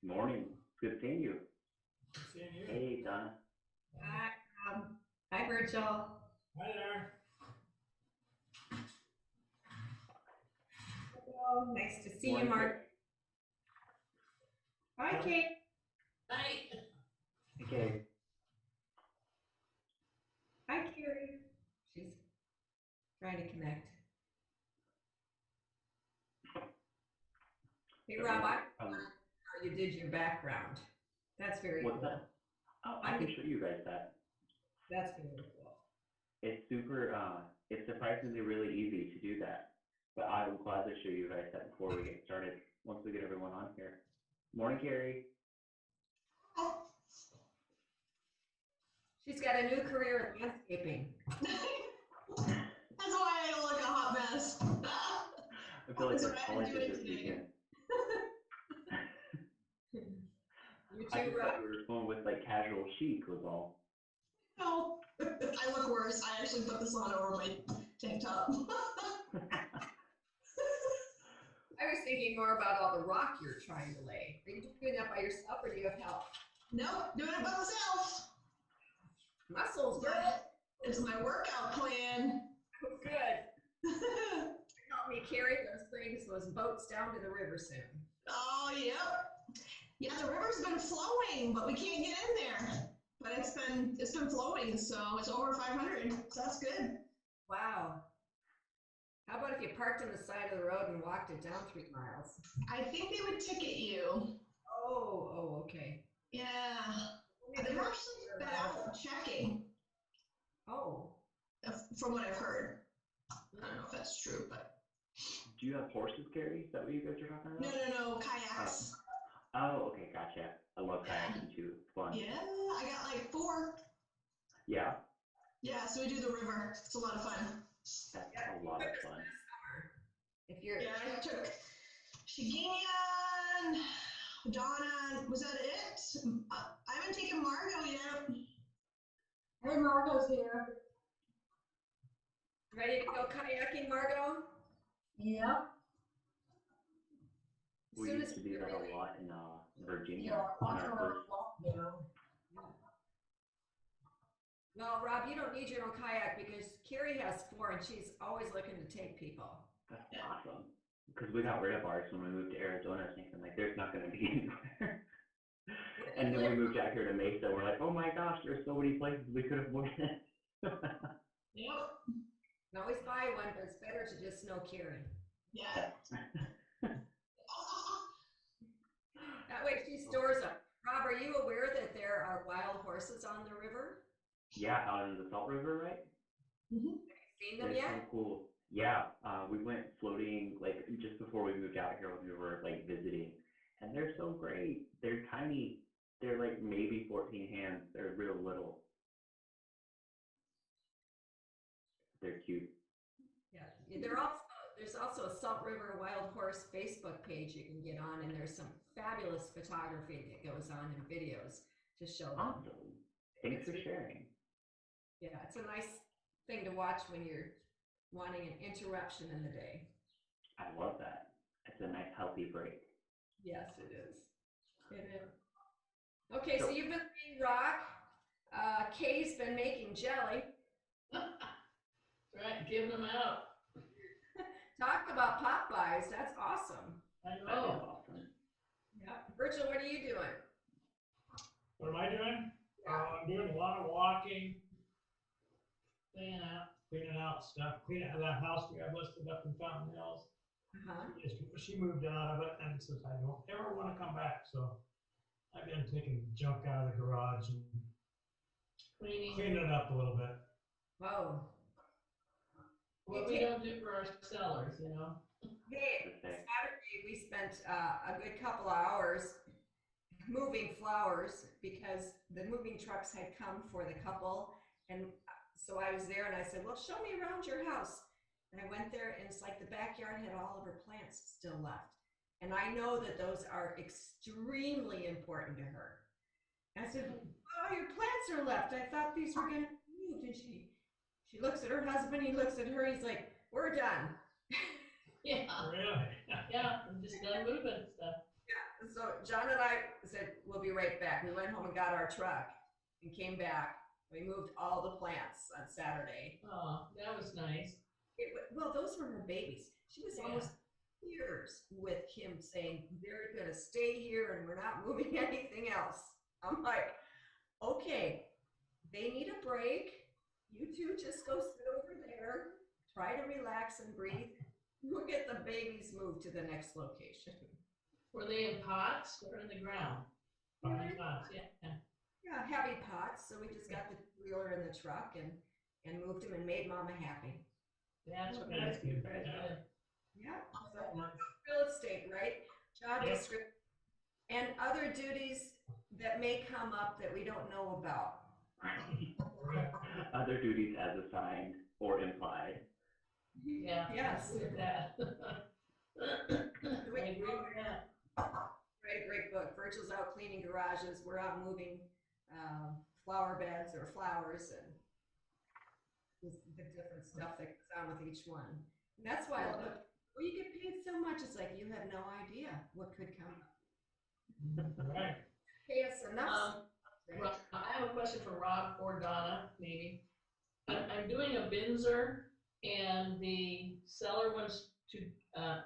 Morning. Good seeing you. Seeing you. Hey, Donna. Hi, hi, Virgil. Hi there. Hello, nice to see you, Morning, Mark. Hi, Kate. Hi. Okay. Hi, Carrie. She's trying to connect. Hey, Rob, I how you did your background. That's very What's cool. that? Oh, I can show you guys that. That's very cool. It's super, it's surprisingly really easy to do that. But I will gladly show you guys that before we get started, once we get everyone on here. Morning, Carrie. She's got a new career in landscaping. That's why I don't look a hot mess. I feel like That's that's what all I I've been did doing this today. weekend. You I too, just Rob? thought you were going with like casual chic was all. No, I look worse. I actually put this on over my tank top. I was thinking more about all the rock you're trying to lay. Are you doing that by yourself or do you have help? Nope, doing it by myself. Muscles, girl. It's my workout plan. Good. Help me carry those things, those boats down to the river soon. Oh, yep. Yeah, the river's been flowing, but we can't get in there. But it's been flowing, so it's over 500. So that's good. Wow. How about if you parked on the side of the road and walked it down 3 miles? I think they would ticket you. Oh, okay. Yeah. They've actually been out checking, Oh, from what I've heard. I don't know if that's true, but Do you have horses, Carrie? Is that what you guys are talking about? no, kayaks. Oh, okay, gotcha. I love kayaking too. It's fun. Yeah, I got like 4. Yeah, Yeah, so we do the river. It's a lot of fun. that's a lot of fun. if you're Yeah, I took Shiginian, Donna, was that it? I haven't taken Margot yet. Hey, Margot's here. Ready to go kayaking, Margot? Yep. We Soon used as to do you're that ready. a lot in Virginia on our first. Well, Rob, you don't need your own kayak because Carrie has 4 and she's always looking to take people. That's awesome. Because we got rid of ours when we moved to Arizona, thinking like there's not going to be anywhere. And then we moved out here to Mesa. We're like, oh my gosh, there's so many places we could have went. Yep. You can always buy one, but it's better to just know Carrie. Yeah. That way she stores them. Rob, are you aware that there are wild horses on the river? Yeah, out in the Salt River, right? Mhm. Seen them They're yet? so cool. Yeah, we went floating like just before we moved out here when we were like visiting, and they're so great. They're tiny. They're like maybe 14 hands. They're real little. They're cute. Yeah. There's also a Salt River Wild Horse Facebook page you can get on, and there's some fabulous photography that goes on and videos to show them. Awesome. Thanks for sharing. Yeah, it's a nice thing to watch when you're wanting an interruption in the day. I love that. It's a nice healthy break. Yes, it is. It is. Okay, so you've been eating rock. Kay's been making jelly. Right, giving them out. Talk about Popeyes. That's awesome. I That is know. awesome. Yeah. Virgil, what are you doing? What am I doing? I'm doing a lot of walking, cleaning out stuff, cleaning out that house we have listed up in Fountain Hills. Uh-huh. She moved out of it and says, I don't ever want to come back. So I've been taking junk out of the garage and cleaning it up a little bit. Whoa. What we don't do for our sellers, you know? Hey, Okay. Saturday we spent a good couple of hours moving flowers because the moving trucks had come for the couple. And so I was there and I said, well, show me around your house. And I went there and it's like the backyard had all of her plants still left. And I know that those are extremely important to her. And I said, oh, your plants are left. I thought these were going to be moved. And she looks at her husband, he looks at her, he's like, we're done. Yeah. Really? Yeah, I'm just done moving stuff. Yeah, so John and I right back. We went home and got our truck and came back. We moved all the plants on Saturday. Oh, that was nice. Well, those were her babies. She was Yeah. almost years with him saying, they're going to stay here and we're not moving anything else. I'm like, okay, they need a break. You two just go sit over there, try to relax and breathe. We'll get the babies moved to the next location. Were they in pots or in the ground? Pots. In pots, yeah. Yeah, heavy pots. So we just got the wheeler in the truck and moved them and made Mama happy. That's Well, good. that's good. Very Yeah. good. Yeah. So real estate, right? Job Yep. description and other duties that may come up that we don't know about. Other duties as assigned or implied. Yeah. Yes. Look at that. I agree with that. Write a great book. Virgil's out cleaning garages. We're out moving flower beds or flowers and just the different stuff that goes on with each one. And that's why I love it. Well, you get paid so much. It's like you have no idea what could come up. Right. Pay us enough. Rob, I have a question for Rob or Donna, maybe. I'm doing a Binzer, and the seller wants to,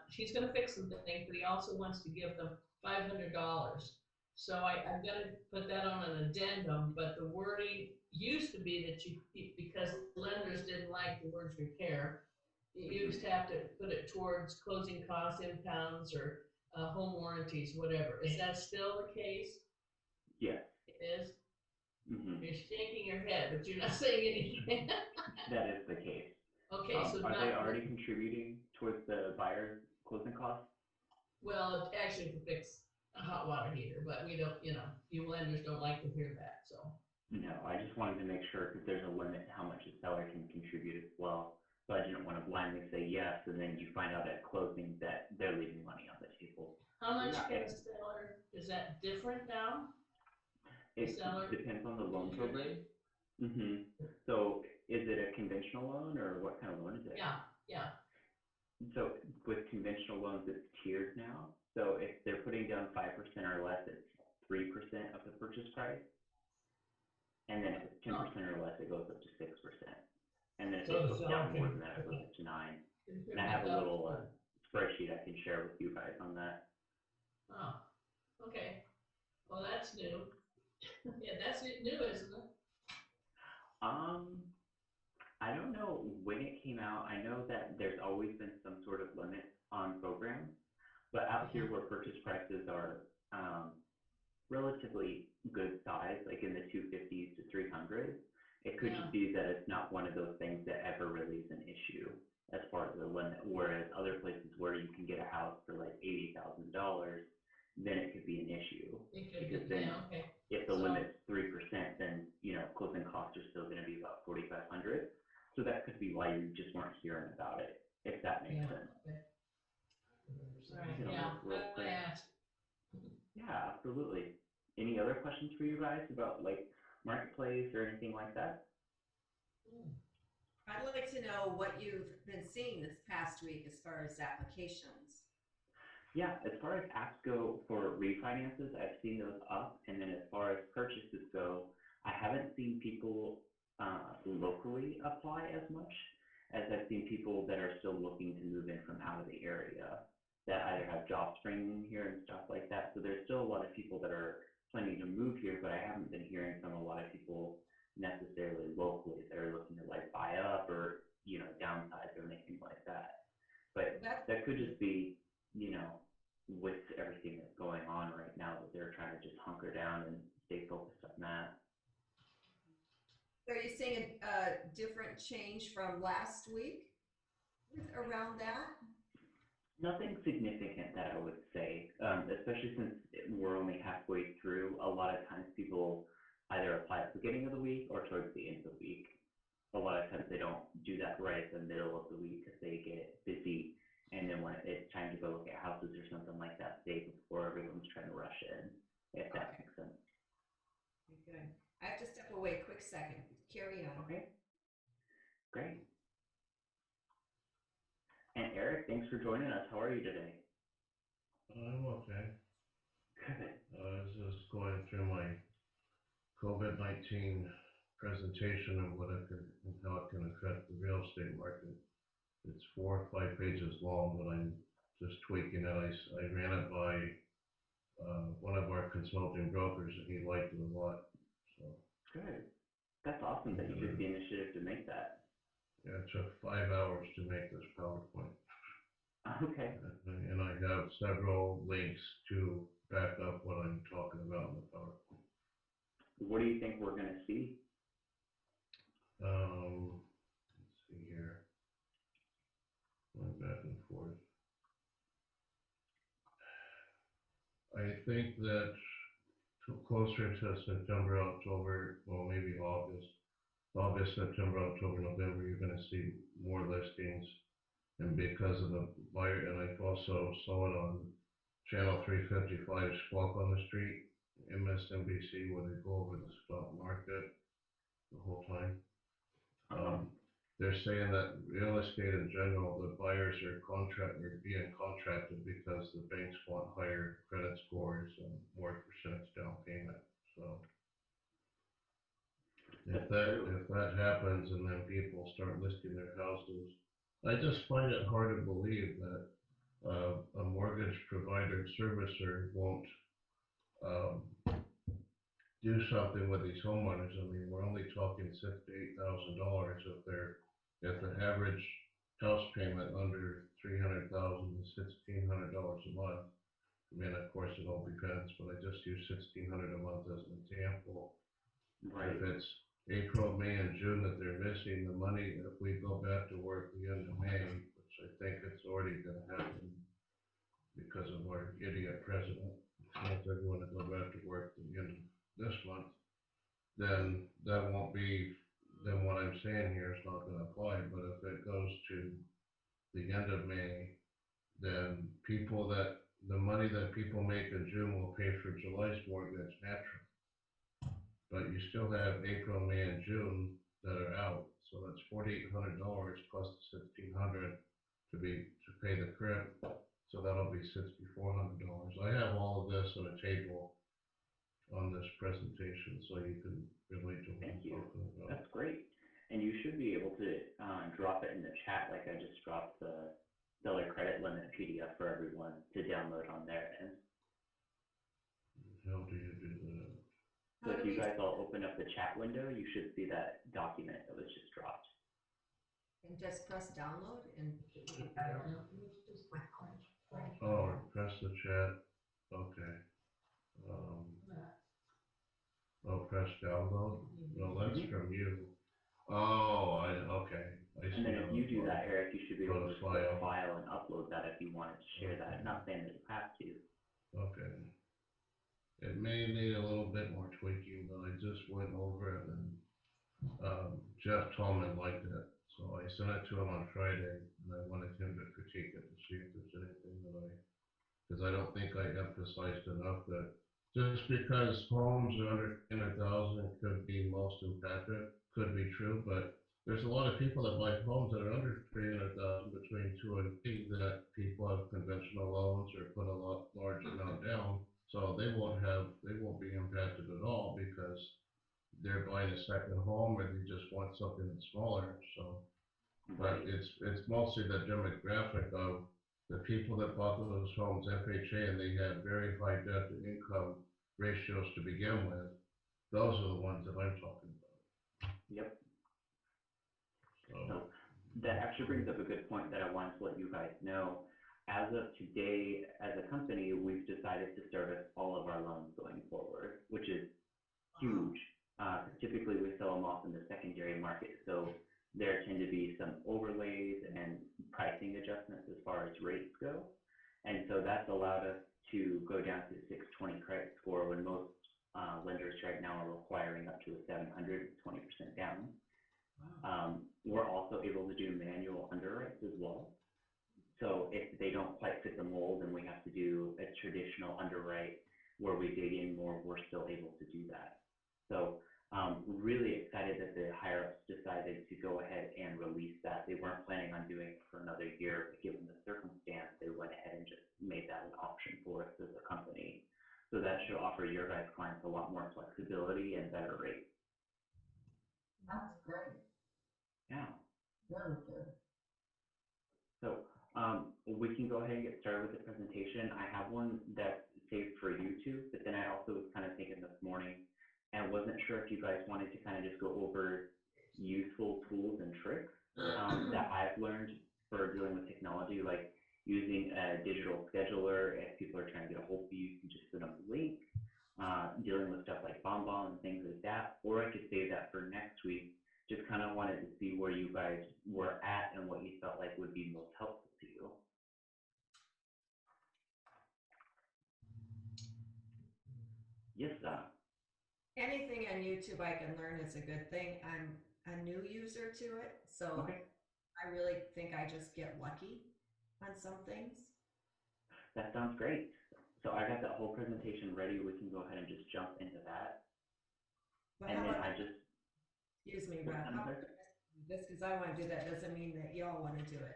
she's gonna fix some things, but he also wants to give them $500. So I've got to put that on an addendum, but the wording used to be that because lenders didn't like the words repair, you used to have to put it towards closing costs, impounds, or home warranties, whatever. Is that still the case? Yes. It is? Hmm. You're shaking your head, but you're not saying anything. That is the case. Okay, so Are not, they already contributing towards the buyer's closing costs? well, actually to fix a hot water heater, but we don't, you lenders don't like to hear that, so. No, I just wanted to make sure because there's a limit to how much a seller can contribute as well. So I didn't want to blindly say yes, and then you find out at closing that they're leaving money on the table. How much Yeah, can a seller, is that different now? It Seller depends on the loan program. contribute? So is it a conventional loan or what kind of loan is it? Yeah, So with conventional loans, it's tiered now. So if they're putting down 5% or less, it's 3% of the purchase price. And then if it's 10% or less, it goes up to 6%. And then if So they the put seller down more can- than that, it goes up to 9%. And I contribute have a up little to- spreadsheet I can share with you guys on that. Oh, okay, well, that's new. Yeah, that's new, isn't it? I don't know when it came out. I know that there's always been some sort of limit on programs, but out here where purchase prices are relatively good size, like in the 250s to 300s, it could Yeah. just be that it's not one of those things that ever really is an issue as far as the limit. Whereas other places where you can get a house for like $80,000, then it could be an issue. It could Because be, then yeah, okay. if the So- limit's 3%, then closing costs are still going to be about 4,500. So that could be why you just weren't hearing about it, if that makes Yeah, sense. okay. All right, Get a yeah, look real I quick. asked. Yeah, absolutely. Any other questions for you guys about like marketplace or anything like that? I'd like to know what you've been seeing this past week as far as applications. Yeah, as far as apps go for refinances, I've seen those up. And then as far as purchases go, I haven't seen people locally apply as much as I've seen people that are still looking to move in from out of the area that either have job spring here and stuff like that. So there's still a lot of people that are planning to move here, but I haven't been hearing from a lot of people necessarily locally that are looking to like buy up or, downsize or anything like that. But that could just be, with everything that's going on right now, that they're trying to just hunker down and stay focused on that. So are you seeing a different change from last week around that? Nothing significant that I would say, especially since we're only halfway through. A lot of times people either apply at the beginning of the week or towards the end of the week. A lot of times they don't do that right at the middle of the week because they get busy. And then when it's time to go look at houses or something like that the day before, everyone's trying to rush in, if that makes sense. Good. I have to step away. Quick second. Carry on. Okay, great. And Eric, thanks for joining us. How are you today? I'm okay. Good. I was just going through COVID-19 presentation of what it can and how it can affect the real estate market. It's 4 or 5 pages long, but I'm just tweaking it. I ran it by one of our consulting brokers, and he liked it a lot. So Good. That's awesome that you took the initiative to make that. yeah, it took 5 hours to make this PowerPoint, Okay. and I have several links to back up what I'm talking about in the PowerPoint. What do you think we're going to see? Let's see here. Going back and forth. I think that closer to September, October, well, maybe August, September, October, November, you're going to see more listings. And because of the buyer, and I also saw it on Channel 355, Squawk on the Street, MSNBC, where they go over the stock market the whole time. They're saying that real estate in general, the buyers are being contracted because the banks want higher credit scores and more percentage down payment. So if that happens and then people start listing their houses, I just find it hard to believe that a mortgage provider servicer won't do something with these homeowners. I mean, we're only talking $6,000 to $8,000 if the average house payment under $300,000 is $1,600 a month. I mean, of course, it all depends, but I just use $1,600 a month as an example. Right. If it's April, May, and June that they're missing the money, if we go back to work the end of May, which I think it's already going to happen because of our idiot president, wants everyone to go back to work at the end of this month, then that won't be, then what I'm saying here is not going to apply. But if it goes to the end of May, then the money that people make in June will pay for July's mortgage naturally. But you still have April, May, and June that are out. So that's $4,800 plus the $1,600 to pay the crib. So that'll be $6,400. I have all of this on a table on this presentation, so you can relate to what I'm talking about. That's great. And you should be able to drop it in the chat, like I just dropped the seller credit limit PDF for everyone to download on their end. How do you do that? So if you guys all open up the chat window, you should see that document that was just dropped. And just press download and. Oh, press the chat. Okay. Press download. No, that's from you. Oh, okay. And then if you do that, Eric, you should be able to just click file. file and upload that if you wanted to share that. Not saying that you have to. Okay. It may need a little bit more tweaking, but I just went over it, and Jeff Tallman liked it. So I sent it to him on Friday, and I wanted him to critique it to see if there's anything because I don't think I emphasized enough that just because homes are under 300,000 could be most impacted, could be true, but there's a lot of people that buy homes that are under 300,000, between 2 and 3, that people have conventional loans or put a large amount down, so they won't be impacted at all because they're buying a second home or they just want something that's smaller. So, but it's mostly the demographic of the people that bought those homes FHA and they had very high debt to income ratios to begin with. Those are the ones that I'm talking about. Yep. So that actually brings up a good point that I wanted to let you guys know. As of today, as a company, we've decided to service all of our loans going forward, which is huge. Because typically we sell them off in the secondary market. So there tend to be some overlays and pricing adjustments as far as rates go. And so that's allowed us to go down to 620 credit score when most lenders right now are requiring up to a 700 with 20% down. We're also able to do manual underwrites as well. So if they don't quite fit the mold and we have to do a traditional underwrite where we dig in more, we're still able to do that. So really excited that the higher ups decided to go ahead and release that. They weren't planning on doing it for another year, but given the circumstance, they went ahead and just made that an option for us as a company so that that should offer your guys' clients a lot more flexibility and better rates. That's great. Yeah. Really good. So we can go ahead and get started with the presentation. I have one that's saved for YouTube, but then I also was kind of thinking this morning and wasn't sure if you guys wanted to kind of just go over useful tools and tricks that I've learned for dealing with technology, like using a digital scheduler. If people are trying to get a hold of you, you can just send them a link, dealing with stuff like BombBomb and things like that. Or I could save that for next week. Just kind of wanted to see where you guys were at and what you felt like would be most helpful to you. Yes, Anything on YouTube I can learn is a good thing. I'm a new user to it, so okay, I really think I just get lucky on some things. that sounds great. So I got that whole presentation ready. We can go ahead and just jump into that. But And how then about, I just, excuse me, what's Rob, that, how I'm sorry? about just because I want to do that doesn't mean that y'all want to do it.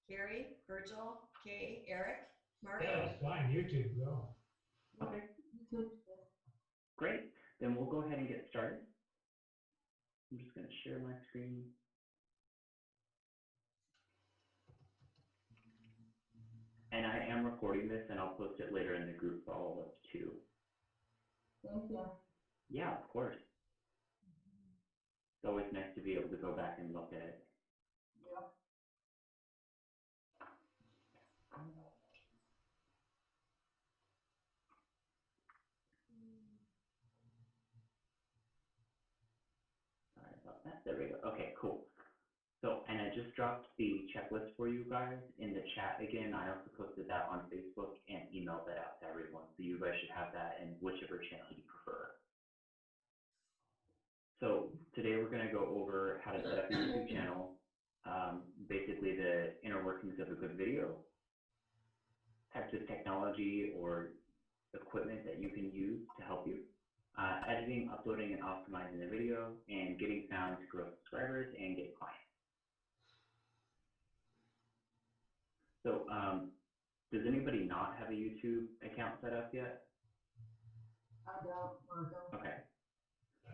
Carrie, Virgil, Kay, Eric, Mark? Yeah, that's fine. YouTube, go. Okay, great. Then we'll go ahead and get started. I'm just going to share my screen. And I am recording this and I'll post it later in the group for all of us too. Thank you. Yeah, of course. It's always nice to be able to go back and look at it. Yep. Sorry about that. There we go. Okay, cool. So, and I just dropped the checklist for you guys in the chat again. I also posted that on Facebook and emailed that out to everyone. So you guys should have that in whichever channel you prefer. So today we're going to go over how to set up your YouTube channel, basically the inner workings of a good video, types of technology or equipment that you can use to help you, editing, uploading, and optimizing the video, and getting found to grow subscribers and get clients. So does anybody not have a YouTube account set up yet? I don't, Marco. Okay.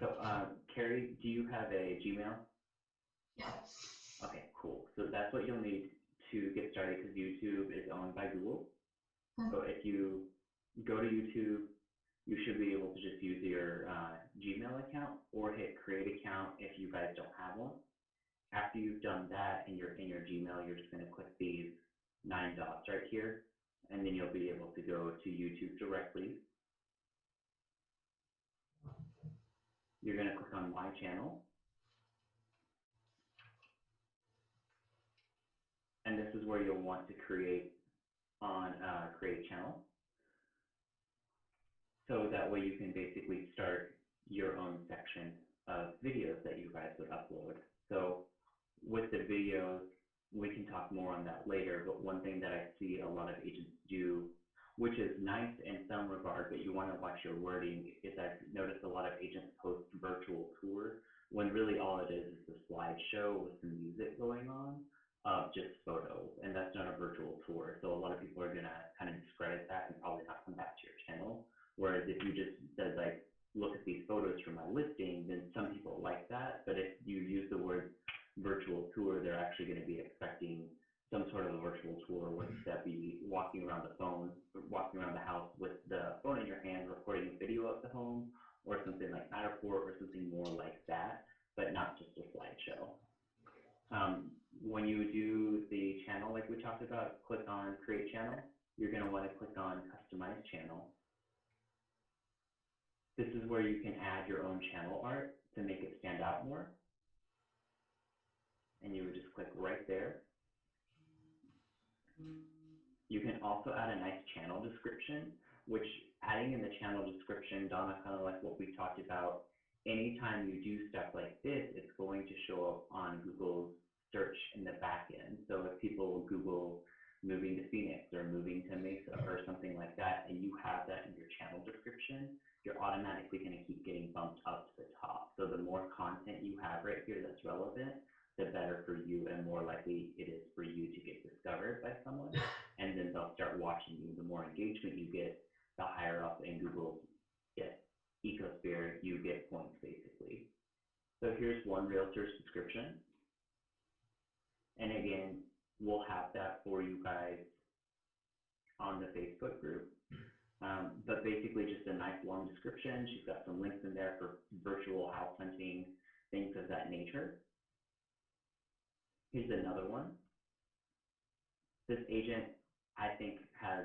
So Carrie, do you have a Gmail? Yeah. Okay, cool. So that's what you'll need to get started because YouTube is owned by Google. So if you go to YouTube, you should be able to just use your Gmail account or hit create account if you guys don't have one. After you've done that and you're in your Gmail, you're just going to click these 9 dots right here, and then you'll be able to go to YouTube directly. You're going to click on My Channel. And this is where you'll want to create channel. So that way you can basically start your own section of videos that you guys would upload. So with the videos, we can talk more on that later, but one thing that I see a lot of agents do, which is nice in some regard, but you want to watch your wording, is I've noticed a lot of agents post virtual tour when really all it is a slideshow with some music going on of just photos, and that's not a virtual tour. So a lot of people are gonna kind of discredit that and probably not come back to your channel. Whereas if you just said like, look at these photos from my listing, then some people like that. But if you use the word virtual tour, they're actually going to be expecting some sort of a virtual tour, whether that be walking around the house with the phone in your hand, recording a video of the home, or something like Matterport, or something more like that, but not just a slideshow. When you do the channel, like we talked about, click on create channel. You're going to want to click on customize channel. This is where you can add your own channel art to make it stand out more. And you would just click right there. You can also add a nice channel description, which adding in the channel description, Donna, kind of like what we talked about, anytime you do stuff like this, it's going to show up on Google's search in the back end. So if people Google moving to Phoenix or moving to Mesa or something like that, and you have that in your channel description, you're automatically going to keep getting bumped up to the top. So the more content you have right here that's relevant, the better for you and more likely it is for you to get discovered by someone. And then they'll start watching you. The more engagement you get, the higher higher up in Google's ecosphere, you get points basically. So here's one realtor subscription. And again, we'll have that for you guys on the Facebook group. But basically just a nice long description. She's got some links in there for virtual house hunting, things of that nature. Here's another one. This agent, I think, has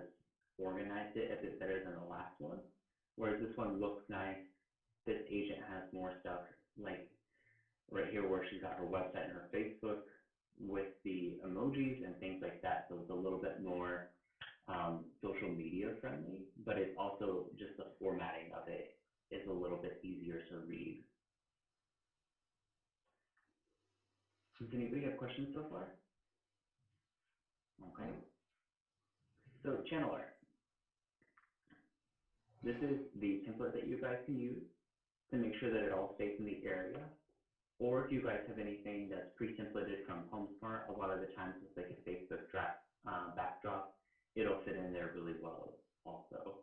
organized it a bit better than the last one. Whereas this one looks nice. This agent has more stuff like right here where she's got her website and her Facebook with the emojis and things like that. So it's a little bit more social media friendly, but it's also just the formatting of it is a little bit easier to read. Does anybody have questions so far? Okay. So channel art. This is the template that you guys can use to make sure that it all stays in the area. Or if you guys have anything that's pre-templated from HomeSmart, a lot of the times with like a Facebook backdrop, it'll fit in there really well also.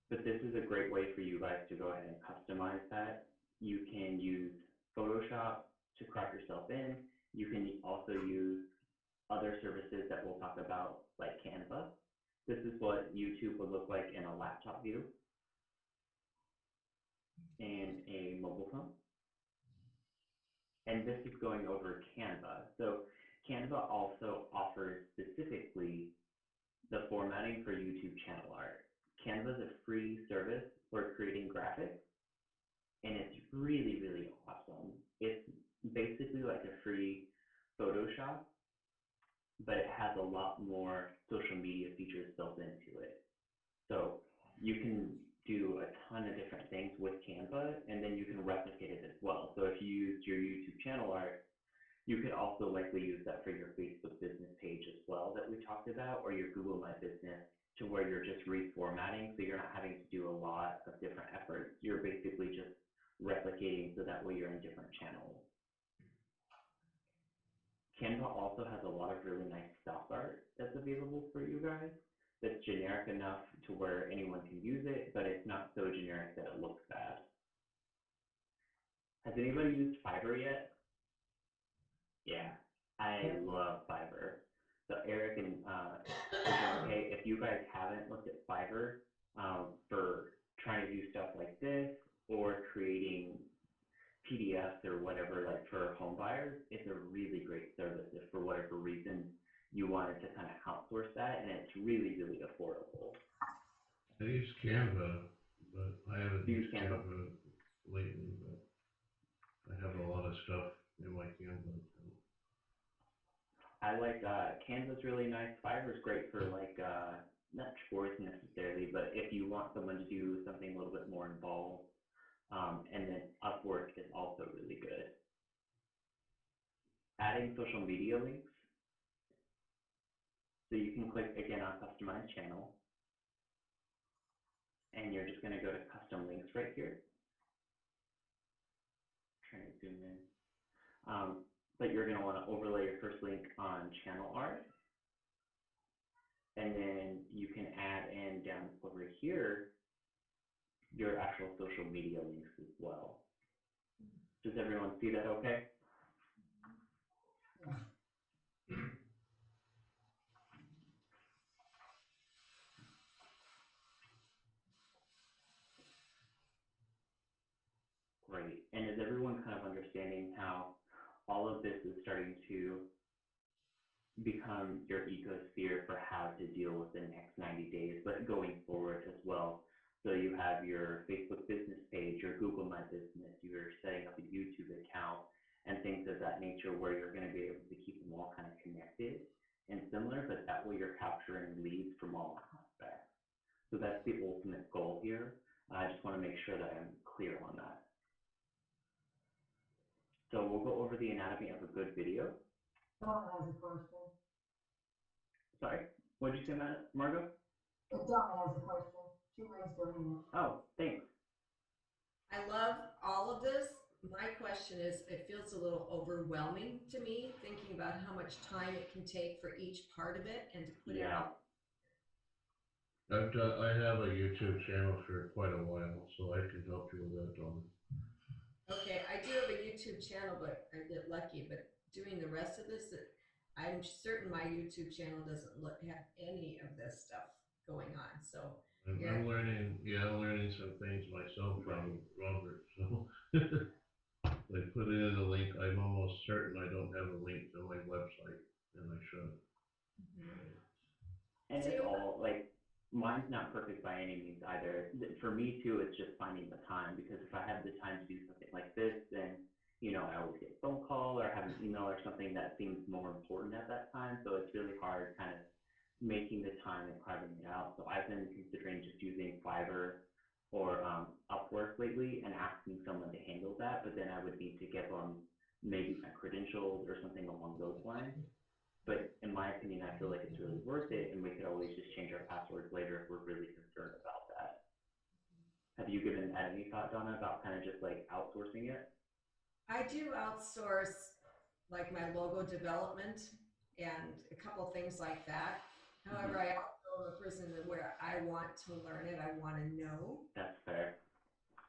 But this is a great way for you guys to go ahead and customize that. You can use Photoshop to crop yourself in. You can also use other services that we'll talk about, like Canva. This is what YouTube would look like in a laptop view and a mobile phone. And this is going over Canva. So Canva also offers specifically the formatting for YouTube channel art. Canva is a free service for creating graphics, and it's really, really awesome. It's basically like a free Photoshop, but it has a lot more social media features built into it. So you can do a ton of different things with Canva, and then you can replicate it as well. So if you used your YouTube channel art, you could also likely use that for your Facebook business page as well that we talked about, or your Google My Business, to where you're just reformatting. So you're not having to do a lot of different efforts. You're basically just replicating so that way you're in different channels. Canva also has a lot of really nice stock art that's available for you guys that's generic enough to where anyone can use it, but it's not so generic that it looks bad. Has anybody used Fiverr yet? Yeah, I love Fiverr. So Eric and K, if you guys haven't looked at Fiverr for trying to do stuff like this or creating PDFs or whatever, like for home buyers, it's a really great service if for whatever reason you wanted to kind of outsource that, and it's really, really affordable. I use Canva, but I haven't You use used Canva? Canva lately, but I have a lot of stuff in my Canva account. I like Canva's really nice. Fiverr's great for like not chores necessarily, but if you want someone to do something a little bit more involved. And then Upwork is also really good. Adding social media links. So you can click again on customize channel, and you're just going to go to custom links right here. Trying to zoom in. But you're going to want to overlay your first link on channel art. And then you can add in down over here your actual social media links as well. Does everyone see that okay? Great. And is everyone kind of understanding how all of this is starting to become your ecosphere for how to deal with the next 90 days, but going forward as well? So you have your Facebook business page, your Google My Business, you're setting up a YouTube account and things of that nature where you're going to be able to keep them all kind of connected and similar, but that way you're capturing leads from all aspects. So that's the ultimate goal here. I just want to make sure that I'm clear on that. So we'll go over the anatomy of a good video. Donna has a question. Sorry, what did you say, Margot? Donna has a question. She raised her hand. Oh, thanks. I love all of this. My question is, it feels a little overwhelming to me, thinking about how much time it can take for each part of it and to put it all. I have a YouTube channel for quite a while, so I can help you with that, Donna. Okay, I do have a YouTube channel, but I get lucky, but doing the rest of this, I'm certain my YouTube channel doesn't have any of this stuff going on, so. I'm learning, yeah, I'm learning some things myself from Robert, so. I put in the link, I'm almost certain I don't have a link to my website, and I should. And it's all like, mine's not perfect by any means either. For me too, it's just finding the time, because if I have the time to do something like this, then, you know, I always get a phone call or have an email or something that seems more important at that time. So it's really hard kind of making the time and carving it out. So I've been considering just using Fiverr or Upwork lately and asking someone to handle that, but then I would need to give them maybe my credentials or something along those lines. But in my opinion, I feel like it's really worth it, and we could always just change our passwords later if we're really concerned about that. Have you given that any thought, Donna, about kind of just like outsourcing it? I do outsource like my logo development and a couple things like that. However, I also am a person where I want to learn it, I want to know. That's fair.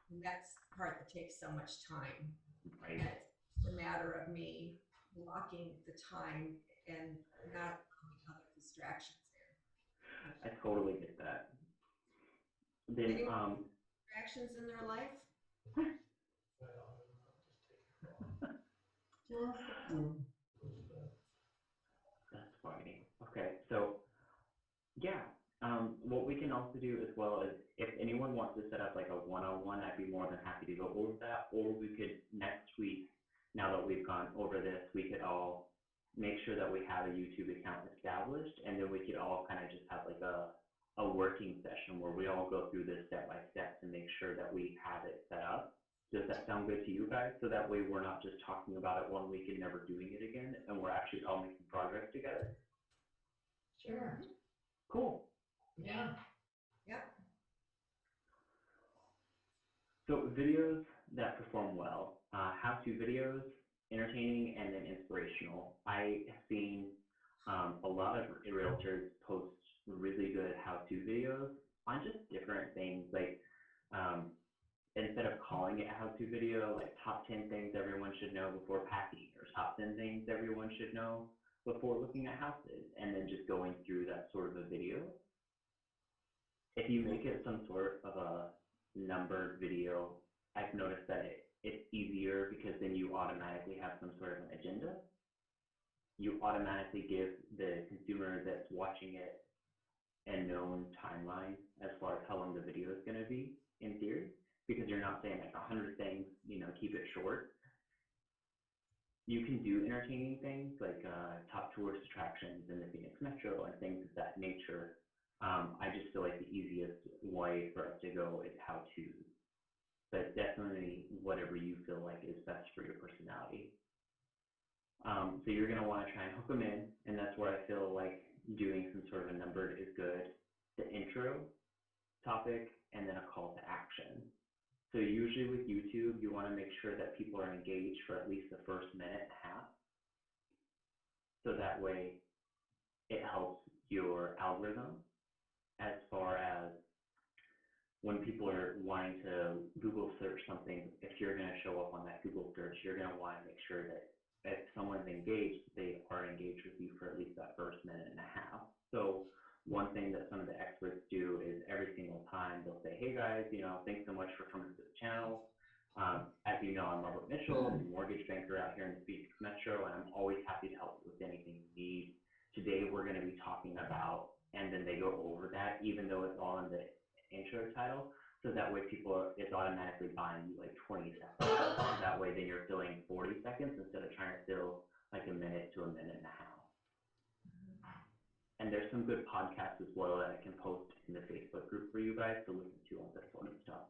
And that's the part that takes so much time. Right. And it's a matter of me blocking the time and not allowing other distractions there. I totally get that. Then, Anyone distractions in their life? Just a few. that's funny. Okay, so yeah, what we can also do as well is if anyone wants to set up like a one-on-one, I'd be more than happy to go over that. Or we could next week, now that we've gone over this, we could all make sure that we have a YouTube account established, and then we could all kind of just have like a working session where we all go through this step by step to make sure that we have it set up. Does that sound good to you guys? So that way we're not just talking about it one week and never doing it again, and we're actually all making progress together. Sure. Cool. Yeah. Yep. So videos that perform well, how-to videos, entertaining, and then inspirational. I have seen a lot of realtors post really good how-to videos on just different things. Like instead of calling it a how-to video, like top 10 things everyone should know before packing, or top 10 things everyone should know before looking at houses, and then just going through that sort of a video. If you make it some sort of a numbered video, I've noticed that it's easier, because then you automatically have some sort of an agenda. You automatically give the consumer that's watching it a known timeline as far as how long the video is going to be, in theory, because you're not saying like 100 things, you know, keep it short. You can do entertaining things like top tourist attractions in the Phoenix Metro and things of that nature. I just feel like the easiest way for us to go is how to, but definitely whatever you feel like is best for your personality. So you're going to want to try and hook them in, and that's where I feel like doing some sort of a numbered is good. The intro topic, and then a call to action. So usually with YouTube, you want to make sure that people are engaged for at least the first minute and a half. So that way it helps your algorithm, as far as when people are wanting to Google search something. If you're going to show up on that Google search, you're going to want to make sure that if someone's engaged, they are engaged with you for at least that first minute and a half. So one thing that some of the experts do is every single time they'll say, hey guys, you know, thanks so much for coming to the channel. As you know, I'm Robert Mitchell. I'm a mortgage banker out here in the Phoenix Metro, and I'm always happy to help you with anything you need. Today, we're going to be talking about, and then they go over that, even though it's all in the intro title. So that way it's automatically buying you like 20 seconds. So that way then you're filling 40 seconds instead of trying to fill like a minute to a minute and a half. And there's some good podcasts as well that I can post in the Facebook group for you guys to listen to on this sort of stuff.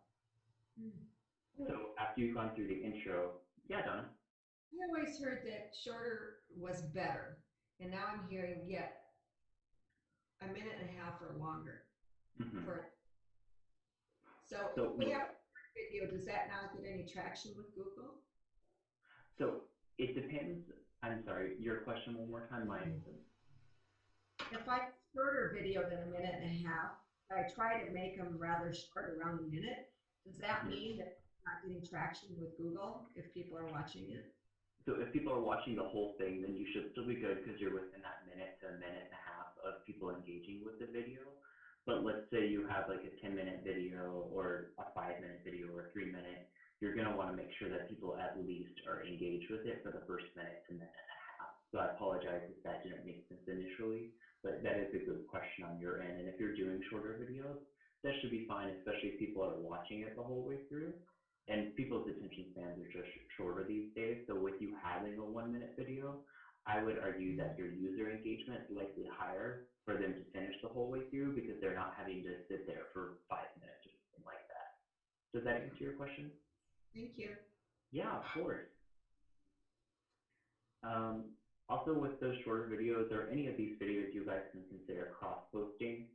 So after you've gone through the intro, yeah, Donna? I always heard that shorter was better. And now I'm hearing yet a minute and a half or longer. So we have a video. Does that not get any traction with Google? So it depends. I'm sorry, your question one more time, Mike. If I have a shorter video than a minute and a half, I try to make them rather short, around a minute. Does that mean that it's not getting traction with Google if people are watching it? So if people are watching the whole thing, then you should still be good because you're within that minute to a minute and a half of people engaging with the video. But let's say you have like a 10-minute video or a 5-minute video or a 3-minute, you're going to want to make sure that people at least are engaged with it for the first minute to minute and a half. So I apologize if that didn't make sense initially, but that is a good question on your end. And if you're doing shorter videos, that should be fine, especially if people are watching it the whole way through. And people's attention spans are just shorter these days. So with you having a 1-minute video, I would argue that your user engagement is likely higher for them to finish the whole way through because they're not having to sit there for 5 minutes or something like that. Does that answer your question? Thank you. Yeah, of course. Also, with those shorter videos, or any of these videos, you guys can consider cross-posting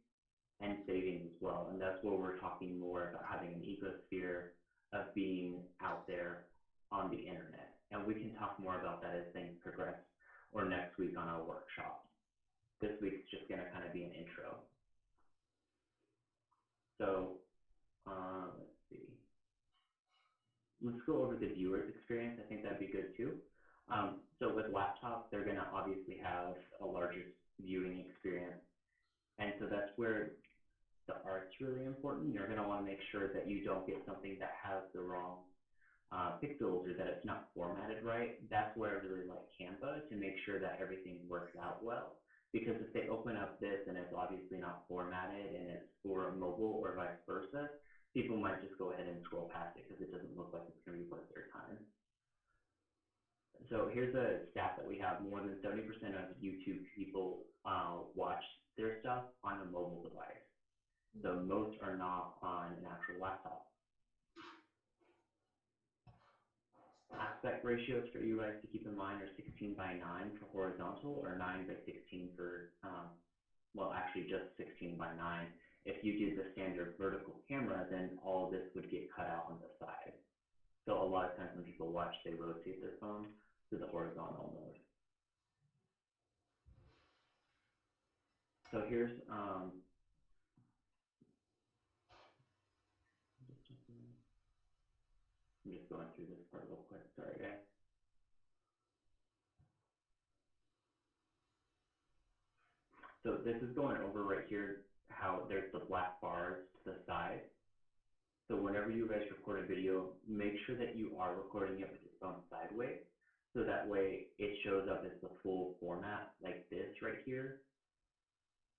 and saving as well. And that's where we're talking more about having an ecosphere of being out there on the internet. And we can talk more about that as things progress or next week on our workshop. This week's just going to kind of be an intro. So let's see. Let's go over the viewer's experience. I think that'd be good too. So with laptops, they're going to obviously have a larger viewing experience. And so that's where the art's really important. You're going to want to make sure that you don't get something that has the wrong pixels or that it's not formatted right. That's where I really like Canva to make sure that everything works out well. Because if they open up this and it's obviously not formatted and it's for mobile or vice versa, people might just go ahead and scroll past it because it doesn't look like it's going to be worth their time. So here's a stat that we have. More than 70% of YouTube people watch their stuff on a mobile device. So most are not on an actual laptop. Aspect ratios for you guys to keep in mind are 16:9 for horizontal or 9:16 for, well, actually just 16:9. If you did the standard vertical camera, then all of this would get cut out on the side. So a lot of times when people watch, they rotate their phone to the horizontal mode. So here's, I'm just going through this part real quick. Sorry, guys. So this is going over right here how there's the black bars to the side. So whenever you guys record a video, make sure that you are recording it with your phone sideways. So that way it shows up as the full format like this right here,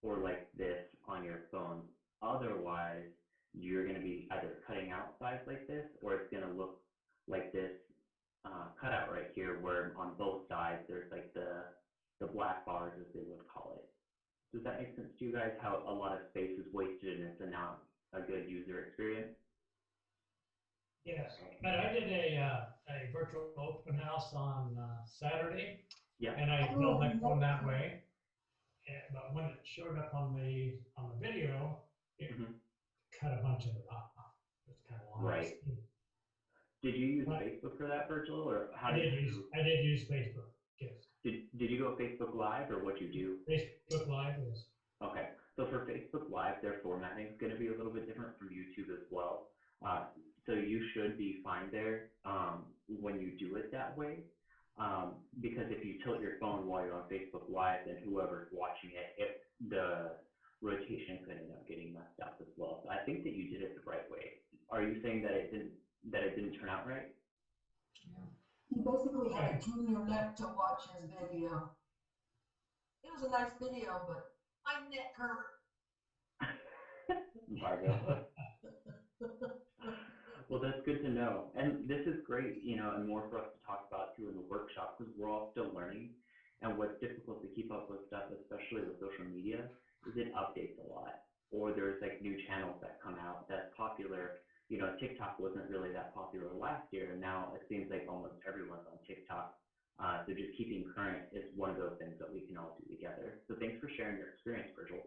or like this on your phone. Otherwise, you're going to be either cutting out sides like this, or it's going to look like this cutout right here, where on both sides there's like the black bars, as they would call it. Does that make sense to you guys? How a lot of space is wasted and it's not a good user experience? Yes, but I did a virtual open house on Saturday. Yeah. And I held my phone that way. But when it showed up on the video, it cut a bunch of it off. It was kind of long. Right. Did you use Facebook for that, Virgil, or how did you? I did use Facebook. Yes. Did you go Facebook Live or what you do? Facebook Live, yes. Okay, so for Facebook Live, their formatting is going to be a little bit different from YouTube as well. So you should be fine there when you do it that way. Because if you tilt your phone while you're on Facebook Live, then whoever's watching it, the rotation could end up getting messed up as well. So I think that you did it the right way. Are you saying that it didn't turn out right? He basically had to turn your neck to watch his video. It was a nice video, but my neck hurt. Margo. Well, that's good to know. And this is great, and more for us to talk about too in the workshop, because we're all still learning. And what's difficult to keep up with stuff, especially with social media, is it updates a lot. Or there's like new channels that come out that's popular. TikTok wasn't really that popular last year, and now it seems like almost everyone's on TikTok. So just keeping current is one of those things that we can all do together. So thanks for sharing your experience, Virgil.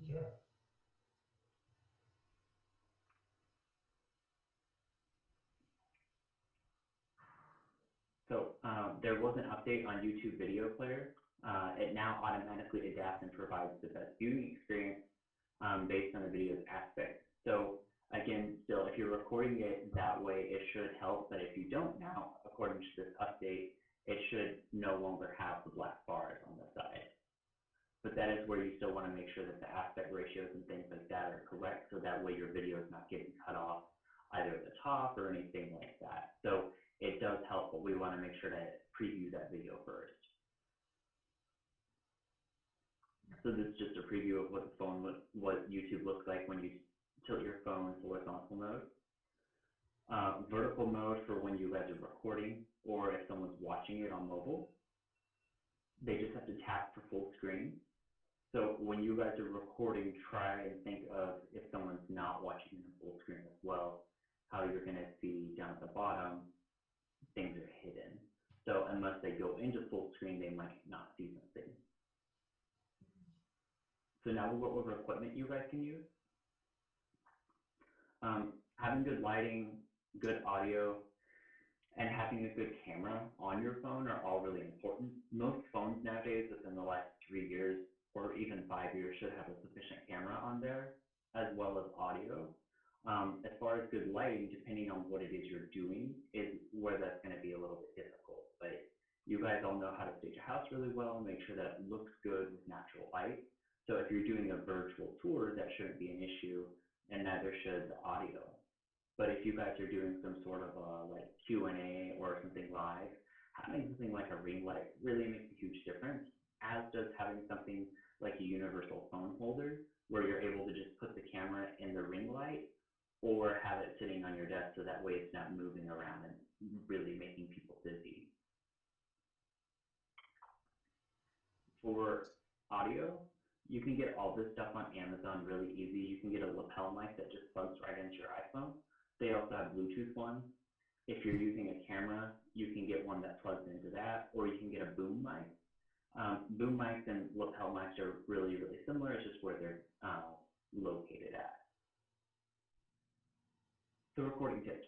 Sure. So there was an update on YouTube Video Player. It now automatically adapts and provides the best viewing experience based on the video's aspect. So again, still, if you're recording it that way, it should help. But if you don't now, according to this update, it should no longer have the black bars on the side. But that is where you still want to make sure that the aspect ratios and things like that are correct, so that way your video is not getting cut off either at the top or anything like that. So it does help, but we want to make sure to preview that video first. So this is just a preview of what the phone, what YouTube looks like when you tilt your phone to horizontal mode. Vertical mode for when you guys are recording or if someone's watching it on mobile. They just have to tap for full screen. So when you guys are recording, try and think of if someone's not watching it in full screen as well, how you're going to see down at the bottom, things are hidden. So unless they go into full screen, they might not see something. So now we'll go over equipment you guys can use. Having good lighting, good audio, and having a good camera on your phone are all really important. Most phones nowadays within the last 3 years or even 5 years should have a sufficient camera on there, as well as audio. As far as good lighting, depending on what it is you're doing, is where that's going to be a little bit difficult. But you guys all know how to stage a house really well and make sure that it looks good with natural light. So if you're doing a virtual tour, that shouldn't be an issue, and neither should the audio. But if you guys are doing some sort of like Q&A or something live, having something like a ring light really makes a huge difference, as does having something like a universal phone holder, where you're able to just put the camera in the ring light or have it sitting on your desk, so that way it's not moving around and really making people dizzy. For audio, you can get all this stuff on Amazon really easy. You can get a lapel mic that just plugs right into your iPhone. They also have Bluetooth ones. If you're using a camera, you can get one that plugs into that, or you can get a boom mic. Boom mics and lapel mics are really, really similar. It's just where they're located at. So recording tips,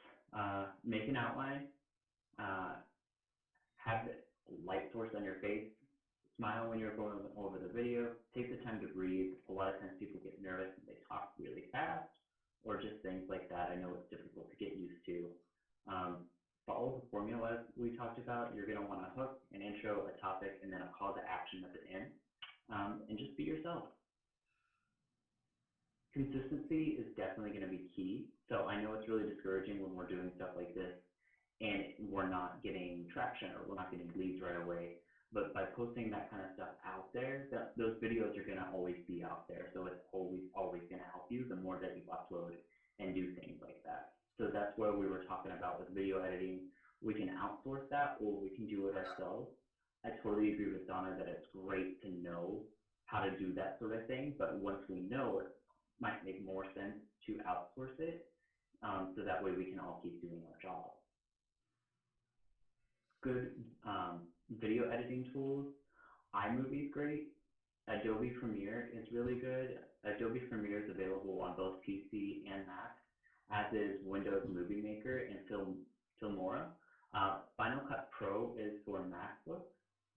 make an outline, have a light source on your face, smile when you're going over the video, take the time to breathe. A lot of times people get nervous and they talk really fast, or just things like that. I know it's difficult to get used to. Follow the formula as we talked about. You're going to want a hook, an intro, a topic, and then a call to action at the end, and just be yourself. Consistency is definitely going to be key. So I know it's really discouraging when we're doing stuff like this and we're not getting traction or we're not getting leads right away. But by posting that kind of stuff out there, those videos are going to always be out there. So it's always going to help you the more that you upload and do things like that. So that's where we were talking about with video editing. We can outsource that or we can do it ourselves. I totally agree with Donna that it's great to know how to do that sort of thing. But once we know, it might make more sense to outsource it, so that way we can all keep doing our job. Good video editing tools. iMovie is great. Adobe Premiere is really good. Adobe Premiere is available on both PC and Mac, as is Windows Movie Maker and Filmora. Final Cut Pro is for MacBook,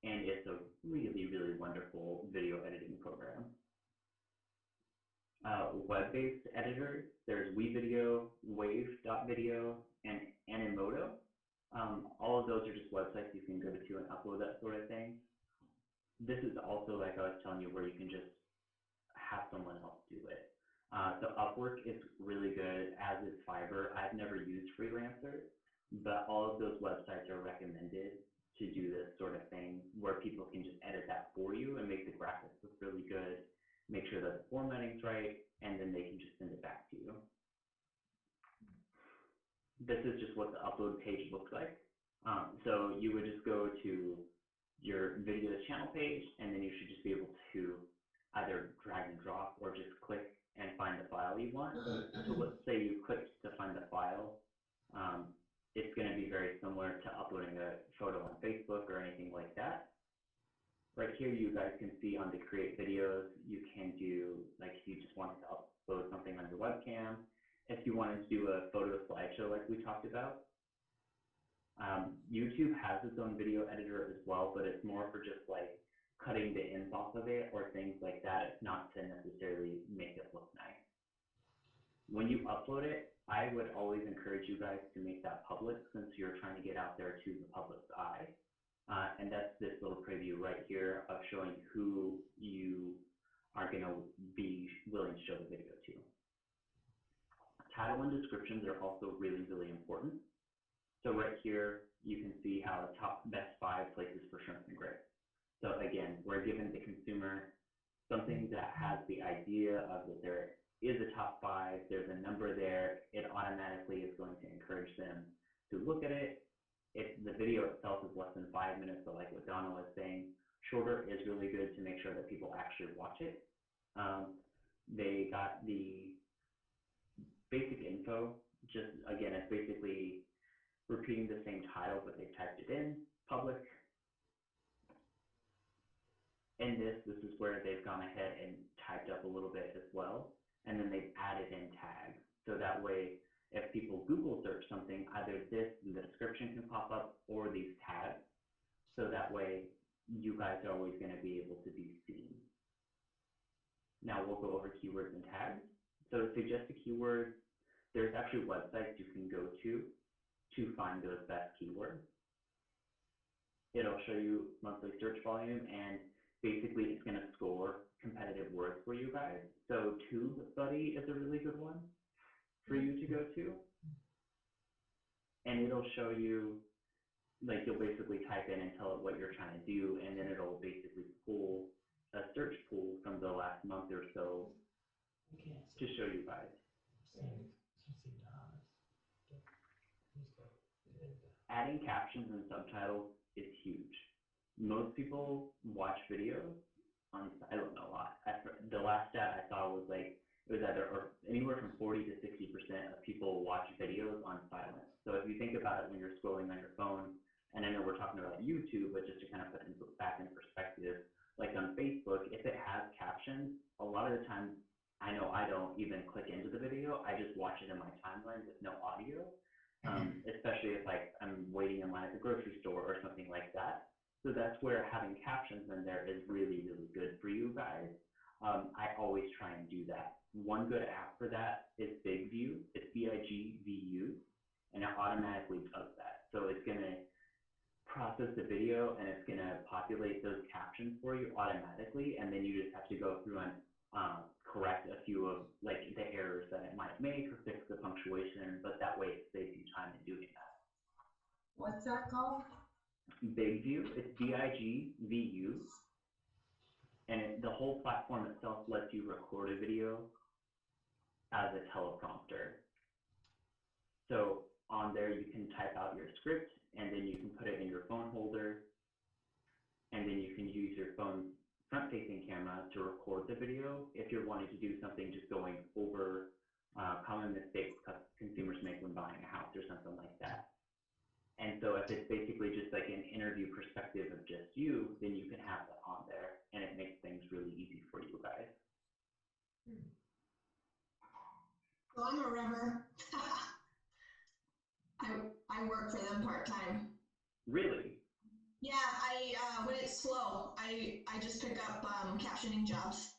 and it's a really, really wonderful video editing program. Web-based editors, there's WeVideo, Wave.video, and Animoto. All of those are just websites you can go to and upload that sort of thing. This is also, like I was telling you, where you can just have someone else do it. So Upwork is really good, as is Fiverr. I've never used Freelancer, but all of those websites are recommended to do this sort of thing, where people can just edit that for you and make the graphics look really good, make sure that the formatting's right, and then they can just send it back to you. This is just what the upload page looks like. So you would just go to your video's channel page, and then you should just be able to either drag and drop or just click and find the file you want. So let's say you clicked to find the file. It's going to be very similar to uploading a photo on Facebook or anything like that. Right here, you guys can see on the create videos, you can do, like if you just wanted to upload something on your webcam, if you wanted to do a photo slideshow like we talked about. YouTube has its own video editor as well, but it's more for just like cutting the ends off of it or things like that. It's not to necessarily make it look nice. When you upload it, I would always encourage you guys to make that public since you're trying to get out there to the public's eye. And that's this little preview right here of showing who you are going to be willing to show the video to. Title and descriptions are also really, really important. So right here, you can see how top best 5 places for shrimp and grits. So again, we're giving the consumer something that has the idea of that there is a top 5, there's a number there, it automatically is going to encourage them to look at it. If the video itself is less than 5 minutes, so like what Donna was saying, shorter is really good to make sure that people actually watch it. They got the basic info, just again, it's basically repeating the same title, but they've typed it in, public. In this is where they've gone ahead and typed up a little bit as well, and then they've added in tags. So that way, if people Google search something, either this in the description can pop up or these tags. So that way, you guys are always going to be able to be seen. Now we'll go over keywords and tags. So suggested keywords, there's actually websites you can go to find those best keywords. It'll show you monthly search volume, and basically it's going to score competitive words for you guys. So TubeBuddy is a really good one for you to go to. And it'll show you, like, you'll basically type in and tell it what you're trying to do, and then it'll basically pull a search pool from the last month or so I can't see. to show you guys. See Donna's. Adding captions and subtitles is huge. Most people watch videos on silent a lot. The last stat I saw was like, it was either or anywhere from 40 to 60% of people watch videos on silent. So if you think about it when you're scrolling on your phone, and I know we're talking about YouTube, but just to kind of put it back in perspective, like on Facebook, if it has captions, a lot of the time, I know I don't even click into the video. I just watch it in my timeline with no audio, especially if like I'm waiting in line at the grocery store or something like that. So that's where having captions in there is really, really good for you guys. I always try and do that. One good app for that is BigView. It's BIGVU, and it automatically does that. So it's going to process the video and it's going to populate those captions for you automatically, and then you just have to go through and correct a few of like the errors that it might make or fix the punctuation, but that way it saves you time in doing that. What's that called? BigView, it's BIGVU, and the whole platform itself lets you record a video as a teleprompter. So on there you can type out your script, and then you can put it in your phone holder, and then you can use your phone's front-facing camera to record the video if you're wanting to do something just going over common mistakes consumers make when buying a house or something like that. And so if it's basically just like an interview perspective of just you, then you can have that on there, and it makes things really easy for you guys. So I'm a Rever. I work for them part-time. Really? Yeah, when it's slow, I just pick up captioning jobs.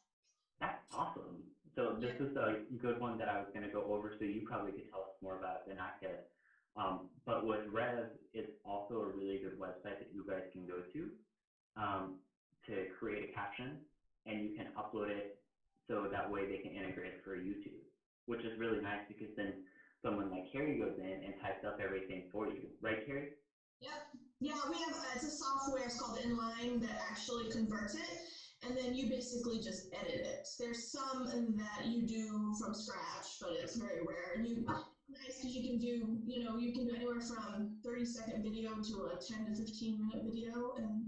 That's awesome. So this is a good one that I was going to go over, so you probably could tell us more about it than I could. But with Rev, it's also a really good website that you guys can go to create a caption, and you can upload it so that way they can integrate it for YouTube, which is really nice because then someone like Carrie goes in and types up everything for you. Right, Carrie? Yep. Yeah, we have, it's a software, it's called Inline, that actually converts it, and then you basically just edit it. There's some that you do from scratch, but it's very rare. And nice because you can do, you can do anywhere from 30-second video to a 10 to 15-minute video, and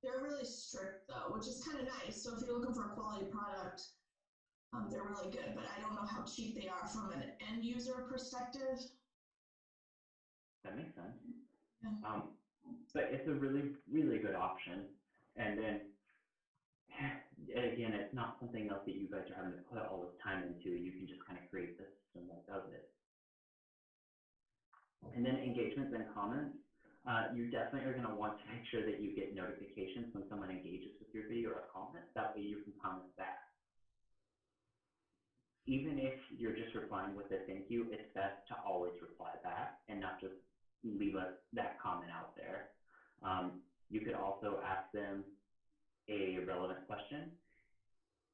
they're really strict though, which is kind of nice. So if you're looking for a quality product, they're really good, but I don't know how cheap they are from an end user perspective. That makes sense. Yeah. But it's a really, really good option. And then again, it's not something else that you guys are having to put all this time into. You can just kind of create the system that does it. And then engagements and comments. You definitely are going to want to make sure that you get notifications when someone engages with your video or comments. That way you can comment back. Even if you're just replying with a thank you, it's best to always reply back and not just leave that comment out there. You could also ask them a relevant question.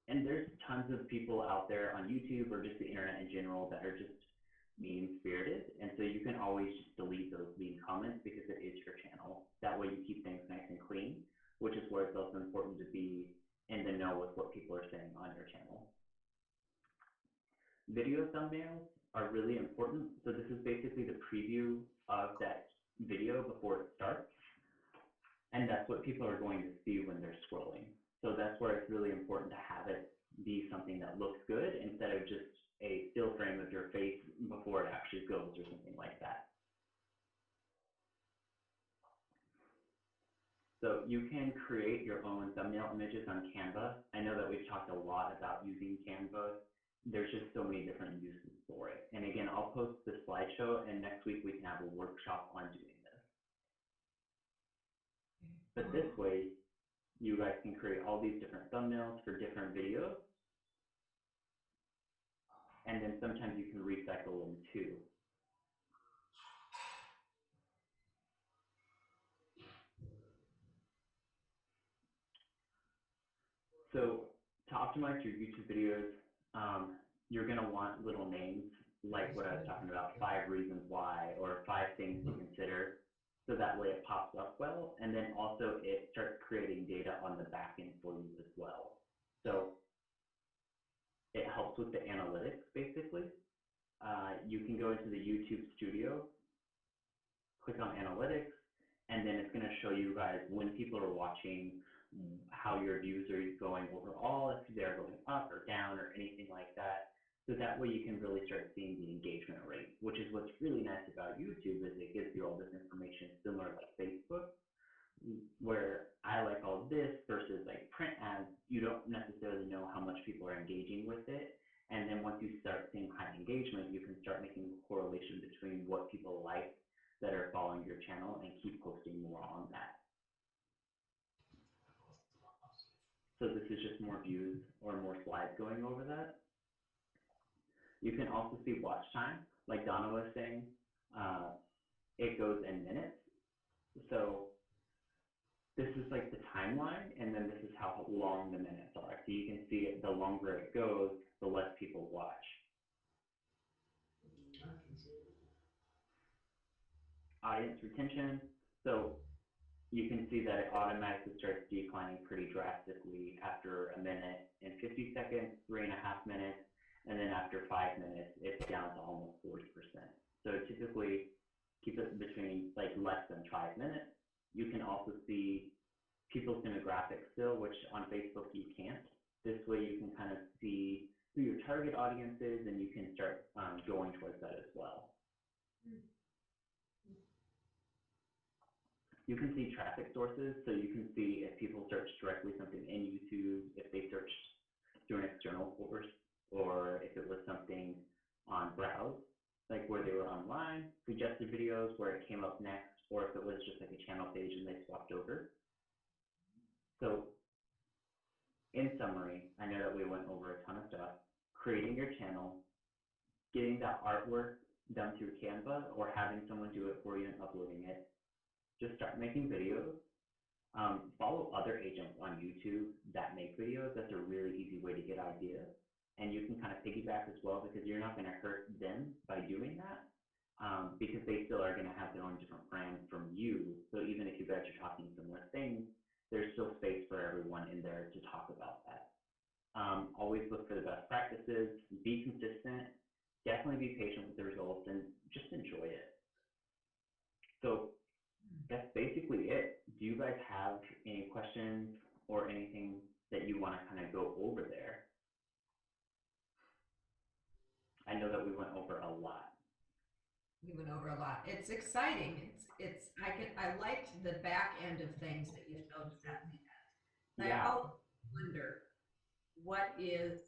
And there's tons of people out there on YouTube or just the internet in general that are just mean-spirited. And so you can always just delete those mean comments because it is your channel. That way you keep things nice and clean, which is where it's also important to be in the know with what people are saying on your channel. Video thumbnails are really important. So this is basically the preview of that video before it starts. And that's what people are going to see when they're scrolling. So that's where it's really important to have it be something that looks good instead of just a still frame of your face before it actually goes or something like that. So you can create your own thumbnail images on Canva. I know that we've talked a lot about using Canva. There's just so many different uses for it. And again, I'll post the slideshow and next week we can have a workshop on doing this. But this way, you guys can create all these different thumbnails for different videos. And then sometimes you can recycle them too. So to optimize your YouTube videos, you're going to want little names like what I was talking about, 5 reasons why, or 5 things to consider. So that way it pops up well. And then also it starts creating data on the back end for you as well. So it helps with the analytics, basically. You can go into the YouTube studio, click on analytics, and then it's going to show you guys when people are watching, how your views are going overall, if they're going up or down or anything like that. So that way you can really start seeing the engagement rate, which is what's really nice about YouTube is it gives you all this information similar like Facebook, where I like all this versus like print ads, you don't necessarily know how much people are engaging with it. And then once you start seeing high engagement, you can start making a correlation between what people like that are following your channel and keep posting more on that. So this is just more views or more slides going over that. You can also see watch time, like Donna was saying, it goes in minutes. So this is like the timeline, and then this is how long the minutes are. So you can see it, the longer it goes, the less people watch. Audience retention. So you can see that it automatically starts declining pretty drastically after a minute and 50 seconds, 3.5 minutes, and then after 5 minutes, it's down to almost 40%. So typically keep it between like less than 5 minutes. You can also see people's demographics still, which on Facebook you can't. This way you can kind of see who your target audience is and you can start going towards that as well. You can see traffic sources, so you can see if people search directly something in YouTube, if they searched through an external source, or if it was something on browse, like where they were online, suggested videos where it came up next, or if it was just like a channel page and they swapped over. So in summary, I know that we went over a ton of stuff. Creating your channel, getting that artwork done through Canva or having someone do it for you and uploading it. Just start making videos. Follow other agents on YouTube that make videos. That's a really easy way to get ideas. And you can kind of piggyback as well because you're not going to hurt them by doing that because they still are going to have their own different brand from you. So even if you guys are talking similar things, there's still space for everyone in there to talk about that. Always look for the best practices, be consistent, definitely be patient with the results, and just enjoy it. So that's basically it. Do you guys have any questions or anything that you want to kind of go over there? I know that we went over a lot. We went over a lot. It's exciting. I liked the back end of things that you showed Stephanie. Yeah. I always wonder what is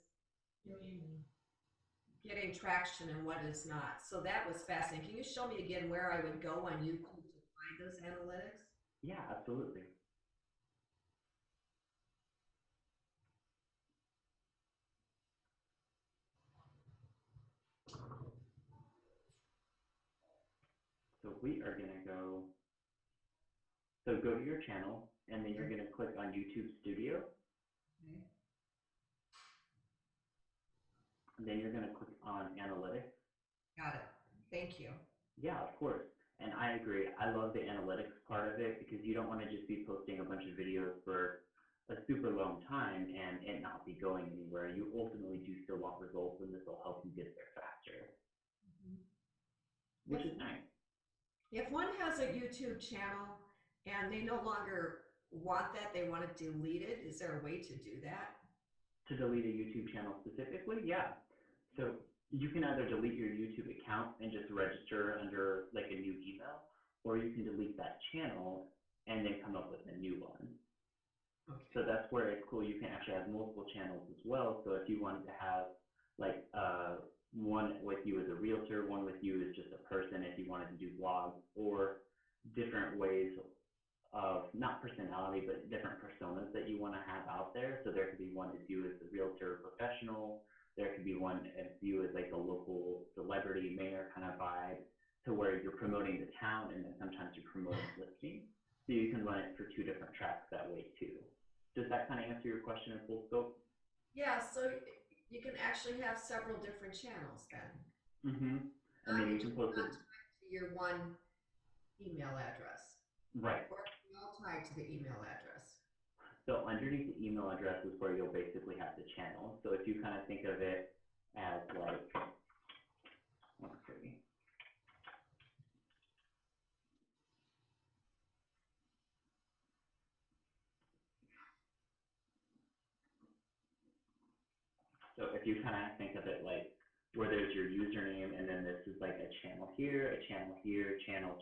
getting traction and what is not. So that was fascinating. Can you show me again where I would go on YouTube to find those analytics? Yeah, absolutely. So we are gonna go, so go to your channel and then you're gonna click on YouTube Studio. Okay. And then you're gonna click on Analytics. Got it. Thank you. Yeah, of course. And I agree. I love the analytics part of it because you don't want to just be posting a bunch of videos for a super long time and it not be going anywhere. You ultimately do still want results, and this will help you get there faster, Mhm. which is nice. If one has a YouTube channel and they no longer want that, they want to delete it, is there a way to do that? To delete a YouTube channel specifically, yeah. So you can either delete your YouTube account and just register under like a new email, or you can delete that channel and then come up with a new one. So Okay. that's where it's cool. You can actually have multiple channels as well. So if you wanted to have like one with you as a realtor, one with you as just a person, if you wanted to do vlogs, or different ways of not personality, but different personas that you want to have out there. So there could be one as you as the realtor professional. There could be one as you as like a local celebrity mayor kind of vibe, to where you're promoting the town and then sometimes you're promoting listings. So you can run it for two different tracks that way too. Does that kind of answer your question in full scope? Yeah, so you can actually have several different channels then. Mm-hmm. And then you can post it. To your one email address, Right. or all tied to the email address. So underneath the email address is where you'll basically have the channel. So if you kind of think of it as like, let's see. So if you kind of think of it like where there's your username and then this is like a channel here, channel,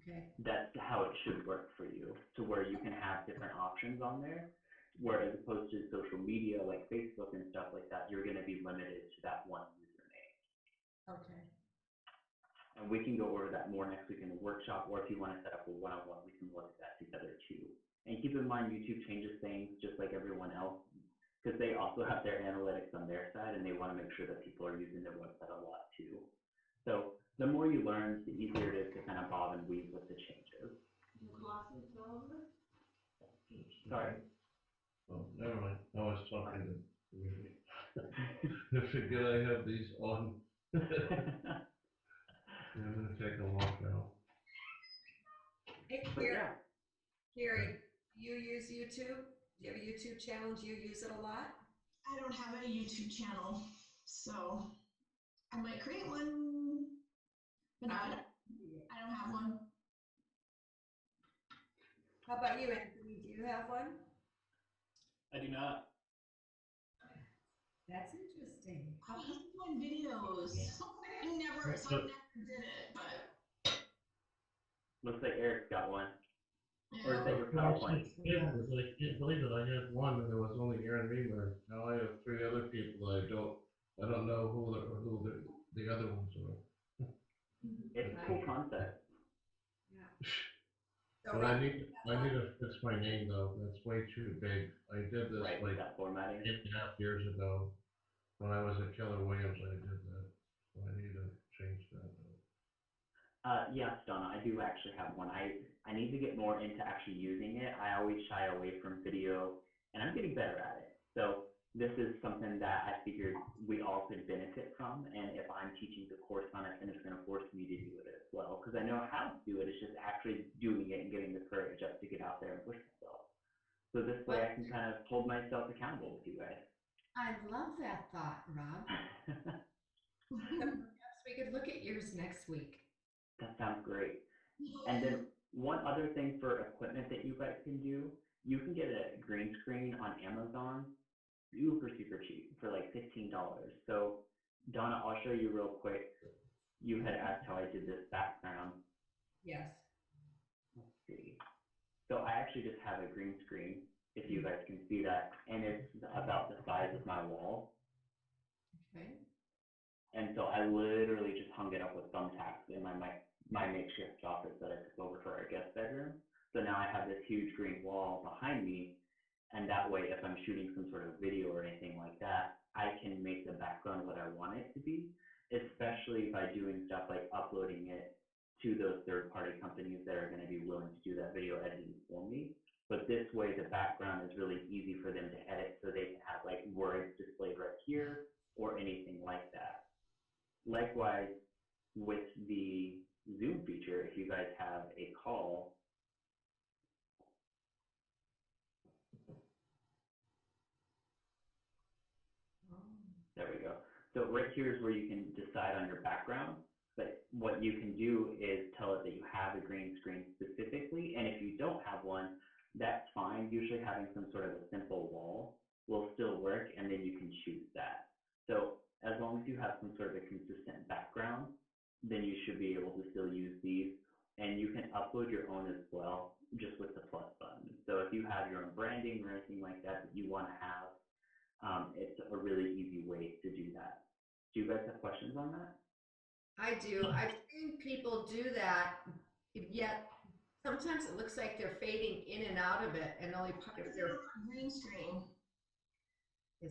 Okay. that's how it should work for you, to where you can have different options on there. Where as opposed to social media like Facebook and stuff like that, you're going to be limited to that one username. Okay. And we can go over that more next week in the workshop, or if you want to set up a one-on-one, we can look at that together too. And keep in mind, YouTube changes things just like everyone else, because they also have their analytics on their side and they want to make sure that people are using their website a lot too. So the more you learn, the easier it is to kind of bob and weave with the changes. Sorry? Oh, never mind. I was talking to Mary. I forget I have these on. Yeah, I'm gonna take them off now. Hey, But yeah, Carrie, do you use YouTube? Do you have a YouTube channel? Do you use it a lot? I don't have a YouTube channel, so I might create one, but no, I don't have one. How about you, Anthony? Do you have one? I do not. That's interesting. I hate doing videos. I never did it, but looks like Eric's got one. Or is yeah. that your Well, PowerPoint? I can't believe it. I had one and there was only Aaron Reamer. Now I have three other people that I don't know who the other ones are. It's a cool concept. Yeah. So But Rob, I need to fix my name though. That's way too big. I did this Right, with like that formatting. 8.5 years ago. When I was at Keller Williams, I did that. So I need to change that though. Yes, Donna, I do actually have one. I need to get more into actually using it. I always shy away from video, and I'm getting better at it. So this is something that I figured we all could benefit from. And if I'm teaching the course on it, then it's going to force me to do it as well, because I know how to do it. It's just actually doing it and getting the courage up to get out there and push myself. So this way I can kind of hold myself accountable with you guys. I love that thought, Rob. Perhaps we could look at yours next week. That sounds great. And then one other thing for equipment that you guys can do, you can get a green screen on Amazon super, super cheap for like $15. So Donna, I'll show you real quick. You had asked how I did this background. Yes. Let's see. So I actually just have a green screen, if you guys can see that, and it's about the size of my wall. Okay. And so I literally just hung it up with thumbtacks, and my makeshift office that I took over for our guest bedroom. So now I have this huge green wall behind me, and that way, if I'm shooting some sort of video or anything like that, I can make the background what I want it to be, especially by doing stuff like uploading it to those third-party companies that are going to be willing to do that video editing for me. But this way, the background is really easy for them to edit, so they can have like words displayed right here or anything like that. Likewise, with the Zoom feature, if you guys have a call, there we go. So right here is where you can decide on your background, but what you can do is tell it that you have a green screen specifically, and if you don't have one, that's fine. Usually having some sort of a simple wall will still work, and then you can choose that. So as long as you have some sort of a consistent background, then you should be able to still use these, and you can upload your own as well, just with the plus button. So if you have your own branding or anything like that that you want to have, it's a really easy way to do that. Do you guys have questions on that? I do. I've seen people do that, yet sometimes it looks like they're fading in and out of it, and only part of their. Green screen.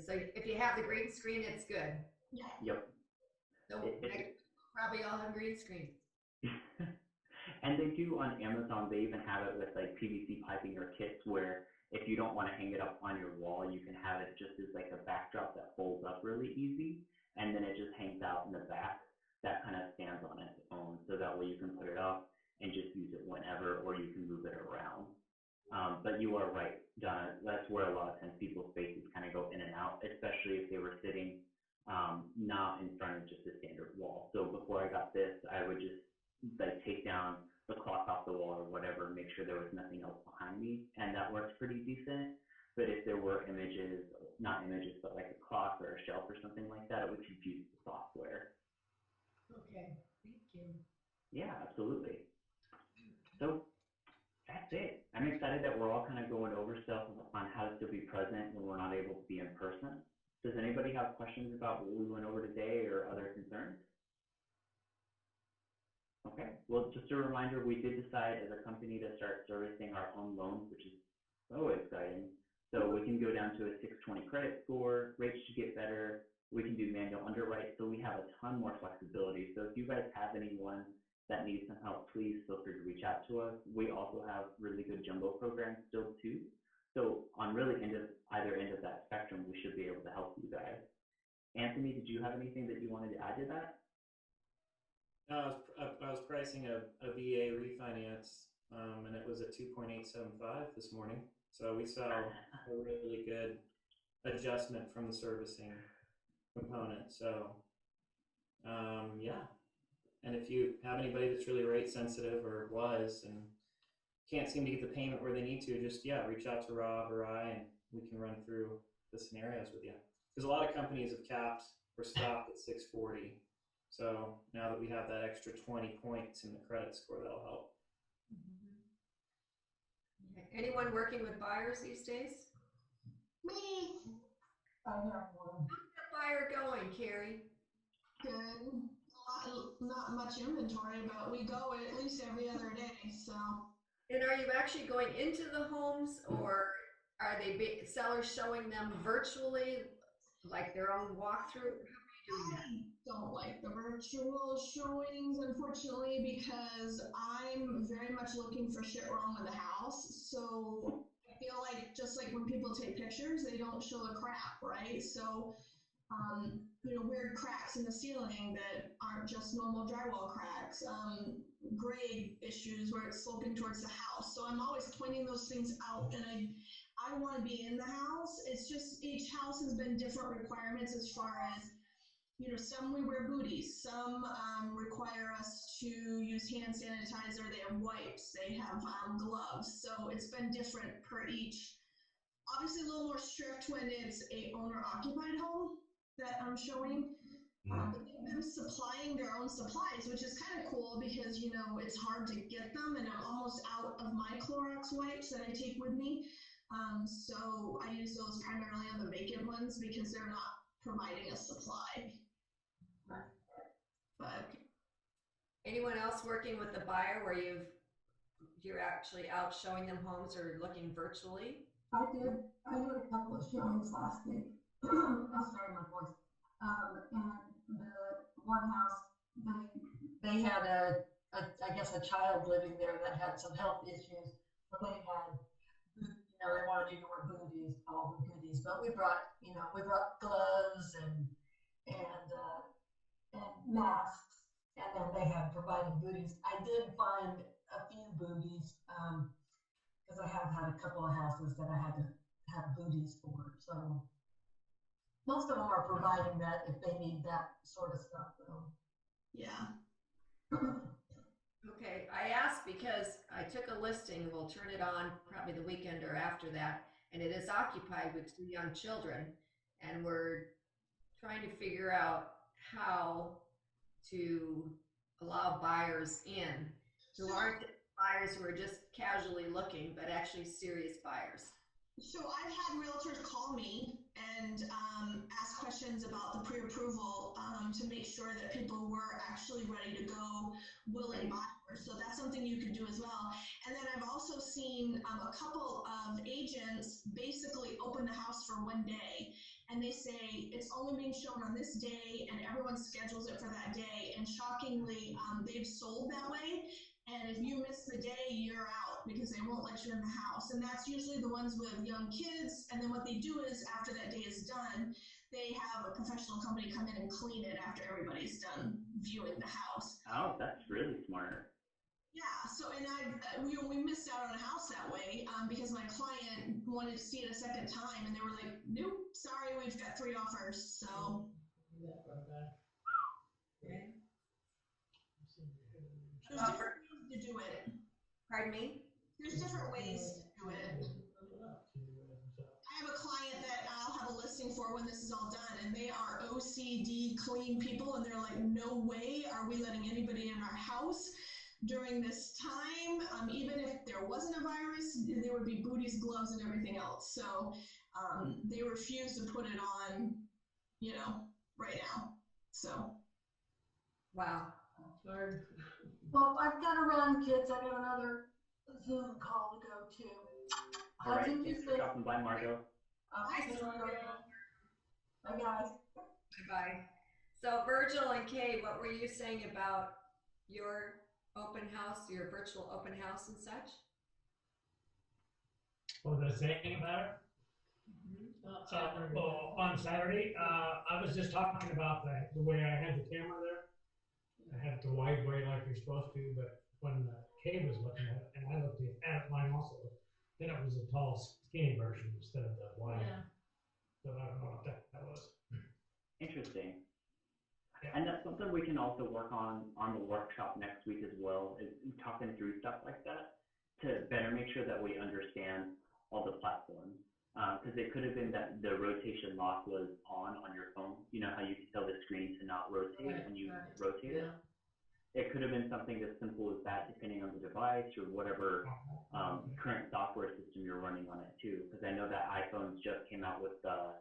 So if you have the green screen, it's good. Yeah. Yep. So probably all have green screen. And they do on Amazon, they even have it with like PVC piping or kits where if you don't want to hang it up on your wall, you can have it just as like a backdrop that folds up really easy, and then it just hangs out in the back. That kind of stands on its own, so that way you can put it up and just use it whenever, or you can move it around. But you are right, Donna. That's where a lot of times people's faces kind of go in and out, especially if they were sitting not in front of just a standard wall. So before I got this, I would just like take down the clock off the wall or whatever, make sure there was nothing else behind me, and that works pretty decent. But if there were images, not images, but like a clock or a shelf or something like that, it would confuse the software. Okay, thank you. Yeah, absolutely. So that's it. I'm excited that we're all kind of going over stuff on how to still be present when we're not able to be in person. Does anybody have questions about what we went over today or other concerns? Okay, well, just a reminder, we did decide as a company to start servicing our own loans, which is so exciting. So we can go down to a 620 credit score, rates should get better, we can do manual underwrite, so we have a ton more flexibility. So if you guys have anyone that needs some help, please feel free to reach out to us. We also have really good jumbo programs still too. So on really either end of that spectrum, we should be able to help you guys. Anthony, did you have anything that you wanted to add to that? No, I was pricing a VA refinance, and it was at 2.875 this morning. So we saw a really good adjustment from the servicing component. So yeah, and if you have anybody that's really rate sensitive or was and can't seem to get the payment where they need to, just reach out to Rob or I, and we can run through the scenarios with you. Because a lot of companies have capped or stopped at 640. So now that we have that extra 20 points in the credit score, that'll help. Okay. Anyone working with buyers these days? Me. I have one. How's that buyer going, Carrie? Good. Not much inventory, but we go at least every other day. So. And are you actually going into the homes, or are they sellers showing them virtually, like their own walkthrough? How are you doing that? I don't like the virtual showings, unfortunately, because I'm very much looking for shit wrong with the house. So I feel like just like when people take pictures, they don't show the crap, right? So, weird cracks in the ceiling that aren't just normal drywall cracks, grade issues where it's sloping towards the house. So I'm always pointing those things out, and I want to be in the house. It's just each house has been different requirements as far as, some we wear booties, some require us to use hand sanitizer, they have wipes, they have gloves. So it's been different per each. Obviously a little more strict when it's a owner-occupied home that I'm showing. But they've been supplying their own supplies, which is kind of cool because, it's hard to get them, and I'm almost out of my Clorox wipes that I take with me. So I use those primarily on the vacant ones because they're not providing a supply. But Anyone else working with the buyer where you're actually out showing them homes or looking virtually? I did a couple of showings last week. I'm sorry, my voice. And the one house, they had I guess a child living there that had some health issues. So they had, they wanted you to wear booties, all the goodies. But we brought gloves and masks, and then they had provided booties. I did find a few booties, because I have had a couple of houses that I had to have booties for. So most of them are providing that if they need that sort of stuff, though. Yeah. Okay, I asked because I took a listing, we'll turn it on probably the weekend or after that, and it is occupied with 2 young children, and we're trying to figure out how to allow buyers in who aren't buyers who are just casually looking, but actually serious buyers. So I've had realtors call me and ask questions about the pre-approval to make sure that people were actually ready to go, willing buyers. So that's something you could do as well. And then I've also seen a couple of agents basically open the house for one day, and they say it's only being shown on this day, and everyone schedules it for that day. And shockingly, they've sold that way. And if you miss the day, you're out because they won't let you in the house. And that's usually the ones with young kids. And then what they do is after that day is done, they have a professional company come in and clean it after everybody's done viewing the house. Oh, that's really smart. Yeah, so, and we missed out on a house that way because my client wanted to see it a second time and they were like, nope, sorry, we've got 3 offers. So. Okay. There's different ways to do it. Pardon me? There's different ways to do it. I have a client that I'll have a listing for when this is all done, and they are OCD clean people, and they're like, no way are we letting anybody in our house during this time. Even if there wasn't a virus, there would be booties, gloves, and everything else. So they refuse to put it on, right now. So. Wow. Hard. Well, I've got to run, kids. I got another Zoom call to go to. All right, thanks for dropping by, Margot. Bye, guys. Bye-bye. So Virgil and Kay, what were you saying about your open house, your virtual open house and such? What was I saying about it? On Saturday, I was just talking about the way I had the camera there. I had it the wide way like you're supposed to, but when Kay was looking at it, and I looked at mine also, then it was a tall, skinny version instead of the wide. Yeah. So I don't know what that was. Interesting. Yeah. And that's something we can also work on the workshop next week as well, is talking through stuff like that to better make sure that we understand all the platforms. Because it could have been that the rotation lock was on your phone. You know how you can tell the screen to not rotate when you rotate it? It could have been something as simple as that, depending on the device or whatever current software system you're running on it too. Because I know that iPhones just came out with the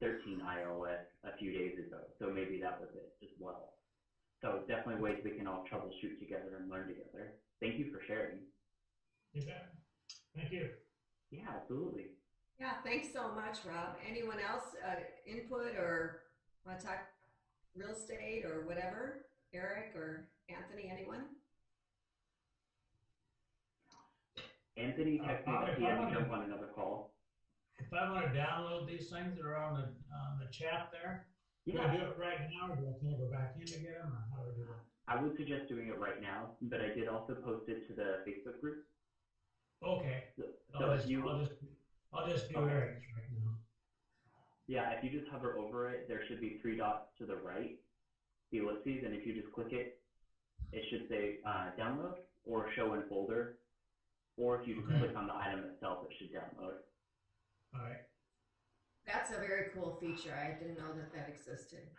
13 iOS a few days ago, so maybe that was it as well. So definitely ways we can all troubleshoot together and learn together. Thank you for sharing. You bet. Thank you. Yeah, absolutely. Yeah, thanks so much, Rob. Anyone else input or want to talk real estate or whatever? Eric or Anthony, anyone? Anthony texted me that he had to jump on another call. If I want to download these things that are on the chat there, do I do it right now, or do I can I go back in to get them, or how do I do that? I would suggest doing it right now, but I did also post it to the Facebook group. Okay. So I'll if you, just do Okay. Eric's right now. yeah, if you just hover over it, there should be 3 dots to the right, the ellipses, and if you just click it, it should say download or show in folder, or if you just click on the item itself, it should download. All right. That's a very cool feature. I didn't know that existed.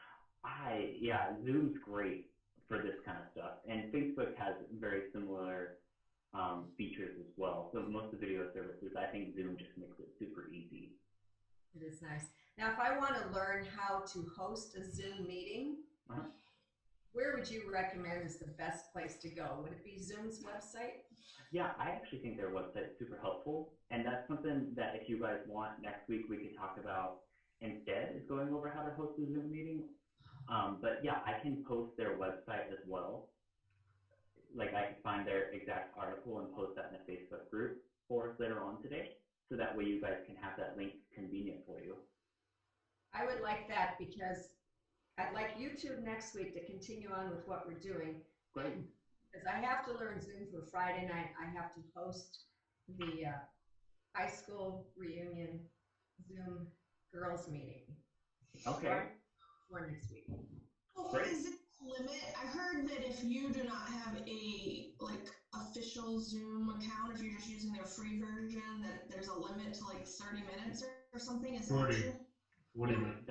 Yeah, Zoom's great for this kind of stuff, and Facebook has very similar features as well. So most of the video services, I think Zoom just makes it super easy. It is nice. Now, if I want to learn how to host a Zoom meeting, where would you recommend is the best place to go? Would it be Zoom's website? Yeah, I actually think their website's super helpful. And that's something that if you guys want next week, we could talk about instead, is going over how to host a Zoom meeting. But yeah, I can post their website as well. Like I could find their exact article and post that in the Facebook group for us later on today. So that way you guys can have that link convenient for you. I would like that because I'd like YouTube next week to continue on with what we're doing. Great. Because I have to learn Zoom for Friday night. I have to host the high school reunion Zoom girls meeting. Okay. For next week. Oh, Great. is it a limit? I heard that if you do not have a like official Zoom account, if you're just using their free version, that there's a limit to like 30 minutes or something. Is that 40. true? 40 minutes.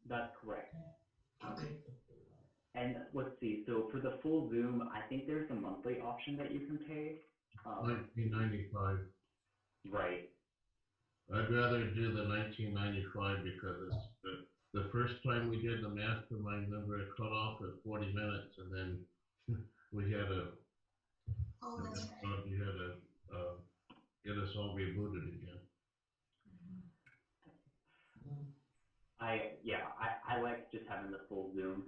That's correct. Okay. And let's see, so for the full Zoom, I think there's a monthly option that you can pay. 1995. Right. I'd rather do the 1995 because it's the first time we did the mastermind, remember it cut off at 40 minutes and then we had to, Oh, that's right. you had to get us all rebooted again. I like just having the full Zoom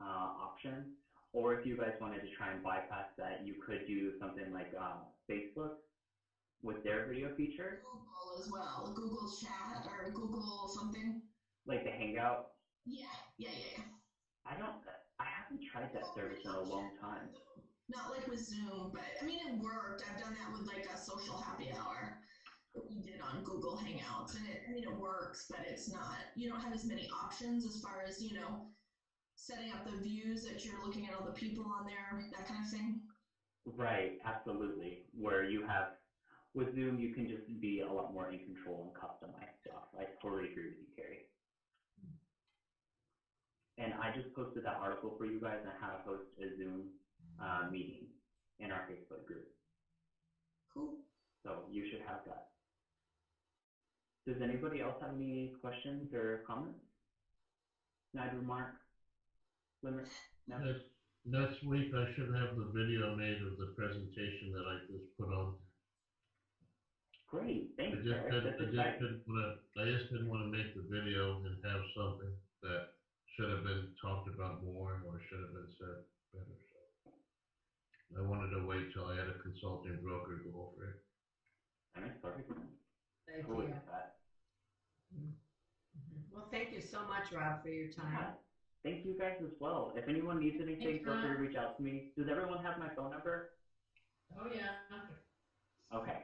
option. Or if you guys wanted to try and bypass that, you could do something like Facebook with their video feature, Google as well. Google Chat or Google something. like the Hangout. Yeah. I haven't tried that service in a long time. Not like with Zoom, but I mean, it worked. I've done that with like a social happy hour that we did on Google Hangouts, and it works, but it's not, you don't have as many options as far as, setting up the views that you're looking at all the people on there, that kind of thing. Right, absolutely. Where you have, with Zoom, you can just be a lot more in control and customize stuff. I totally agree with you, Carrie. And I just posted that article for you guys on how to host a Zoom meeting in our Facebook group. Cool. So you should have that. Does anybody else have any questions or comments? Snide remark? Limerick? No? Next week I should have the video made of the presentation that I just put on. Great, I thanks, just Eric. That's exciting. didn't want to make the video and have something that should have been talked about more or should have been said better. So I wanted to wait till I had a consulting broker go over it. That makes perfect sense. Thank Totally you. get that. Well, thank you so much, Rob, for your time. Yeah. Thank you guys as well. If anyone needs anything, Thanks, feel free to Rob. reach out to me. Does everyone have my phone number? Oh, yeah. Okay.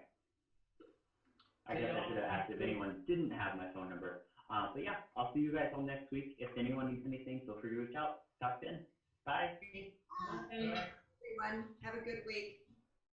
I guess I should have asked if anyone didn't have my phone number. But yeah, I'll see you guys all next week. If anyone needs anything, feel free to reach out. Talk then. Bye. Okay. Everyone, have a good week.